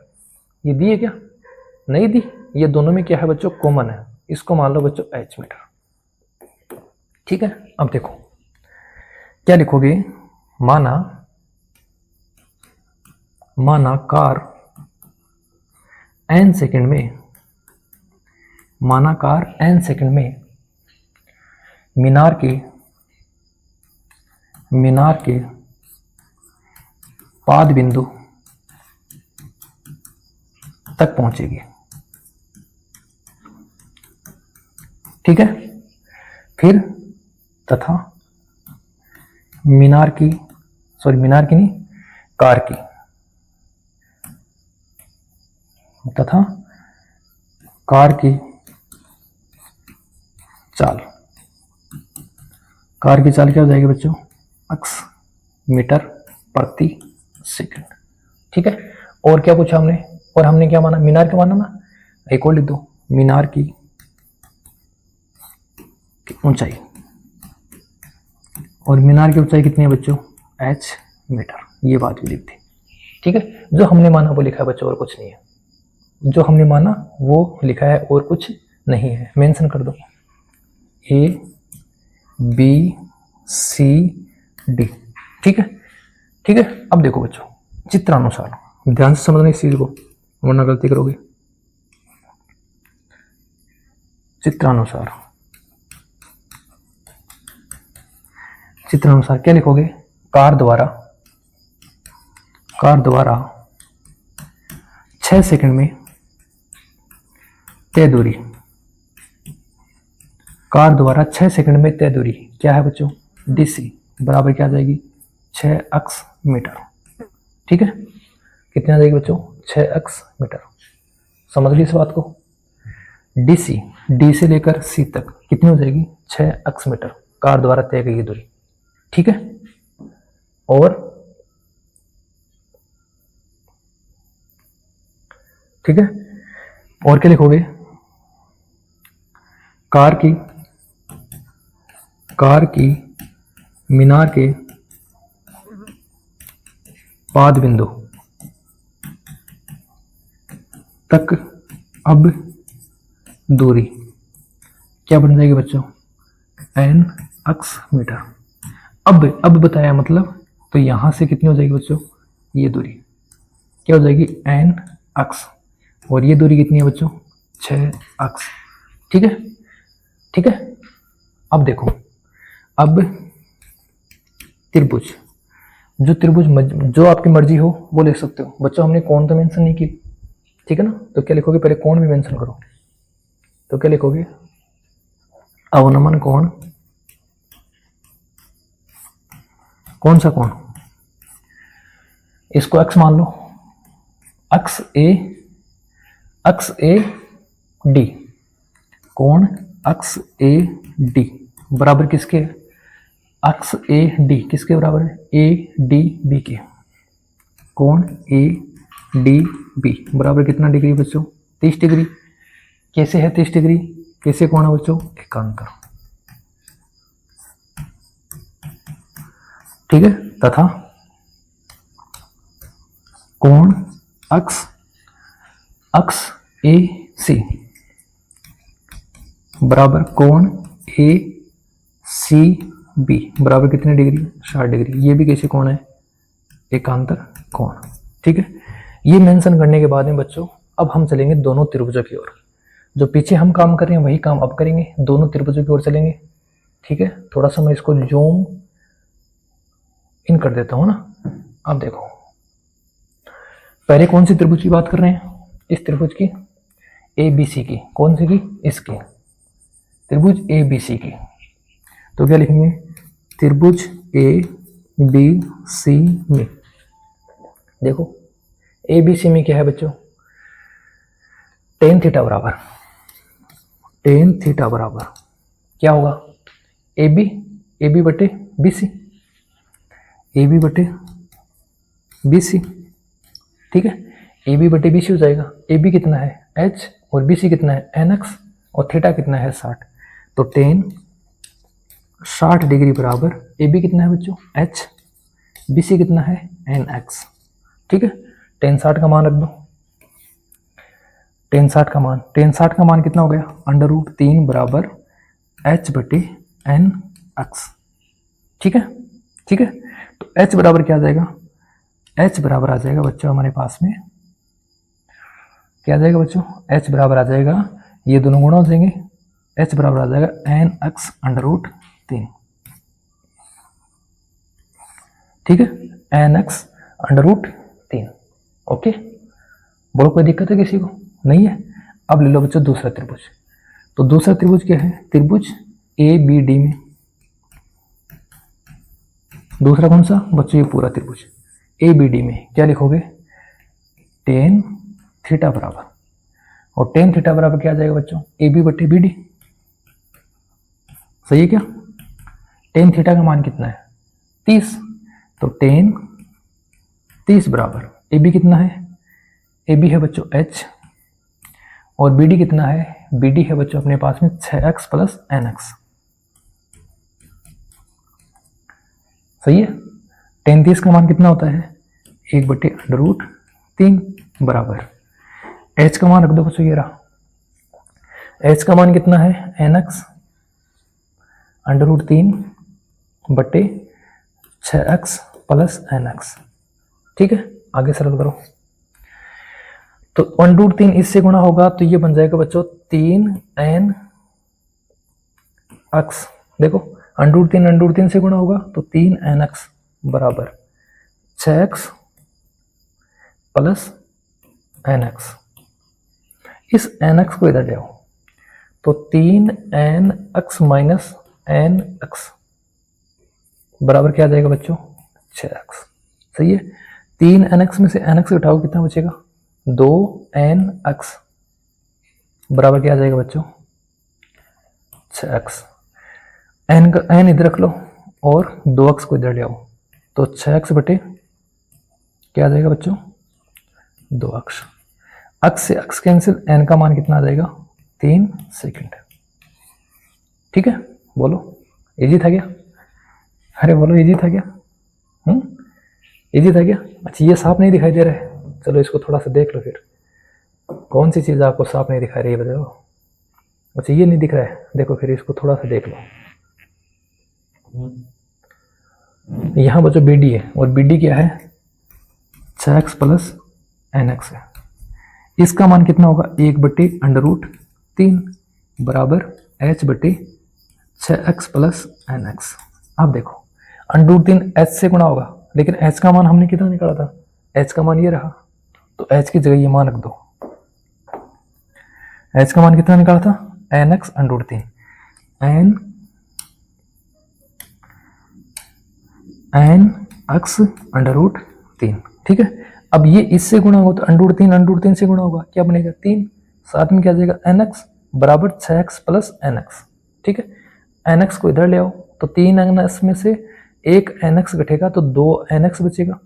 ये दी है क्या, नहीं दी। ये दोनों में क्या है बच्चों, कॉमन है। इसको मान लो बच्चों h मीटर, ठीक है। अब देखो क्या लिखोगे, माना कार n सेकंड में, माना कार n सेकंड में मीनार के पाद बिंदु तक पहुंचेगी, ठीक है। फिर तथा मीनार की नहीं, कार की, तथा कार की चाल, कार की चाल क्या हो जाएगी बच्चों, x मीटर प्रति सेकंड, ठीक है। और क्या पूछा हमने, और हमने क्या माना, मीनार क्या माना ना, एक और लिख दो, मीनार की ऊंचाई। और मीनार की ऊंचाई कितनी है बच्चों, h मीटर। ये बात भी लिख दी, ठीक है। जो हमने माना वो लिखा है बच्चों, और कुछ नहीं है। जो हमने माना वो लिखा है, और कुछ नहीं है। मेंशन कर दो, A B C D, ठीक है, ठीक है। अब देखो बच्चों, चित्रानुसार, ध्यान से समझना इस चीज को, वरना गलती करोगे। चित्रानुसार क्या लिखोगे, कार द्वारा 6 सेकंड में तय दूरी, कार द्वारा 6 सेकंड में तय दूरी क्या है बच्चों, DC बराबर क्या आ जाएगी, 6x मीटर, ठीक है। कितनी आ जाएगी बच्चों, 6x मीटर। समझ ली इस बात को। DC, D से लेकर C तक कितनी हो जाएगी, 6x मीटर, कार द्वारा तय की गई दूरी, ठीक है। और ठीक है, और क्या लिखोगे, कार की मीनार के पाद बिंदु तक अब दूरी क्या बन जाएगी बच्चों, n अक्स मीटर। अब बताया मतलब, तो यहां से कितनी हो जाएगी बच्चों, ये दूरी क्या हो जाएगी n अक्स, और ये दूरी कितनी है बच्चों 6 अक्स। ठीक है, ठीक है। अब देखो, अब त्रिभुज, जो त्रिभुज जो आपकी मर्जी हो वो ले सकते हो बच्चों। हमने कोण तो मेंशन नहीं की, ठीक है ना, तो क्या लिखोगे, पहले कोण भी मेंशन करो। तो क्या लिखोगे, अवनमन कोण, कौन सा कोण, इसको x मान लो, अक्स ए डी, कोण अक्स ए डी बराबर किसके, अक्स ए डी किसके बराबर है, ए डी बी के। कोण ए डी बी बराबर कितना डिग्री बच्चों, 30 डिग्री। कैसे है 30 डिग्री, कैसे कोण है बच्चों, एकांतर। ठीक है, तथा कोण अक्स ए सी बराबर कोण ए सी बी बराबर कितने डिग्री, 60 डिग्री। ये भी कैसे कोण है, एकांतर कोण। ठीक है, ये मेंशन करने के बाद में बच्चों अब हम चलेंगे दोनों त्रिभुजों की ओर। जो पीछे हम काम कर रहे हैं वही काम अब करेंगे, दोनों त्रिभुजों की ओर चलेंगे। ठीक है, थोड़ा सा मैं इसको जूम इन कर देता हूं ना। अब देखो, पहले कौन सी त्रिभुज की बात कर रहे हैं, इस त्रिभुज की, ए बी सी की। कौन सी की, इसकी, त्रिभुज ए बी सी की। तो क्या लिखेंगे, त्रिभुज ए बी सी में, देखो ए बी सी में क्या है बच्चों, टेन थीटा बराबर, टेन थीटा बराबर क्या होगा, ए बी बटे बी सी, ए बी बटे बी सी। ठीक है, ए बी बटे बी सी हो जाएगा। ए बी कितना है h और बी सी कितना है एन एक्स, और थीटा कितना है 60। तो टेन 60 डिग्री बराबर ए बी कितना है बच्चों h, बी सी कितना है एन एक्स। ठीक है, टेन 60 का मान रख दो, टेन 60 का मान कितना हो गया, √3 बराबर h बटे एन एक्स। ठीक है, ठीक है। तो h बराबर क्या आ जाएगा, h बराबर आ जाएगा बच्चों हमारे पास में क्या आ जाएगा बच्चों, h बराबर आ जाएगा, ये दोनों गुणा हो जाएंगे, h बराबर आ जाएगा एन एक्स √3। ठीक है, एन एक्स √3। ओके, बोलो कोई दिक्कत है किसी को, नहीं है। अब ले लो बच्चों दूसरा त्रिभुज। तो दूसरा त्रिभुज क्या है, त्रिभुज ए बी डी में, दूसरा कौन सा बच्चों, ये पूरा त्रिभुज ए बी डी में क्या लिखोगे, टेन थीटा बराबर, और टेन थीटा बराबर क्या आ जाएगा बच्चों, ए बी बटे बी डी। सही है क्या, टेन थीटा का मान कितना है 30, तो टेन 30 बराबर ए बी कितना है, ए बी है बच्चों h, और बी डी कितना है, बी डी है बच्चों अपने पास में 6x प्लस एन एक्स। सही है, टेन 30 का मान कितना होता है, 1 बटे √3 बराबर h का मान रख दो बच्चों, ये रहा, h का मान कितना है एन एक्स √3 बटे 6x प्लस एन एक्स। ठीक है, आगे सरल करो, तो 1√3 इससे गुणा होगा तो ये बन जाएगा बच्चों 3n एक्स। देखो 1√3 से गुणा होगा तो 3n एक्स बराबर 6x प्लस एन एक्स। इस एन एक्स को इधर ले आओ, तो 3n x minus N x बराबर क्या आ जाएगा बच्चों 6x। सही है, 3n एक्स में से एन एक्स उठाओ कितना बचेगा, 2n एक्स बराबर क्या आ जाएगा बच्चों 6x। एन का एन इधर रख लो और 2x को इधर ले आओ, तो 6x बटे क्या आ जाएगा बच्चों 2x। x से x कैंसिल, n का मान कितना आ जाएगा 3 सेकंड। ठीक है, बोलो इजी था क्या, अरे बोलो इजी था क्या, इजी था क्या। अच्छा ये साफ नहीं दिखाई दे रहा है, चलो इसको थोड़ा सा देख लो फिर। कौन सी चीज़ आपको साफ नहीं दिखा रही है बताओ? अच्छा ये नहीं दिख रहा है, देखो फिर इसको थोड़ा सा देख लो। यहाँ बच्चों बी डी है, और बी डी क्या है? 6x प्लस एन एक्स है। इसका मान कितना होगा? 1/√3 बराबर h बटे 6x प्लस एन एक्स। अब देखो √3 h से गुणा होगा, लेकिन h का मान हमने कितना निकाला था? h का मान ये रहा, तो h की जगह ये मान रख दो। h का मान कितना निकाला था? nx √3 nx √3, ठीक है। अब ये इससे गुणा होगा तो √3 से गुणा होगा, क्या बनेगा? 3, साथ में क्या जाएगा? nx बराबर 6x प्लस nx, ठीक है। nx को इधर ले आओ तो 3nx में से 1 nx घटेगा तो 2 nx बचेगा।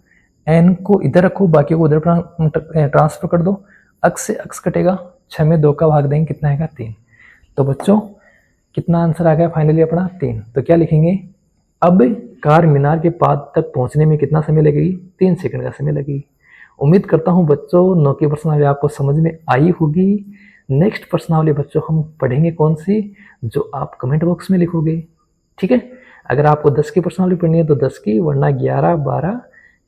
n को इधर रखो, बाकी को उधर ट्रांसफर कर दो, x से x कटेगा, 6 में 2 का भाग देंगे, कितना आएगा? 3। तो बच्चों कितना आंसर आ गया फाइनली अपना? 3। तो क्या लिखेंगे? अब कार मीनार के पाद तक पहुंचने में कितना समय लगेगी? 3 सेकंड का समय लगेगी। उम्मीद करता हूं बच्चों नौ की प्रश्नावली आपको समझ में आई होगी। नेक्स्ट प्रश्नावली बच्चों हम पढ़ेंगे कौन सी, जो आप कमेंट बॉक्स में लिखोगे, ठीक है। अगर आपको 10 की प्रश्नावली पढ़नी है तो 10 की, वरना 11, 12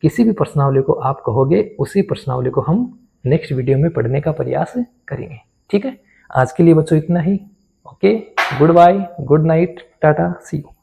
किसी भी प्रश्नावली को आप कहोगे, उसी प्रश्नावली को हम नेक्स्ट वीडियो में पढ़ने का प्रयास करेंगे, ठीक है। आज के लिए बच्चों इतना ही। Okay, good bye, good night, tata, see you.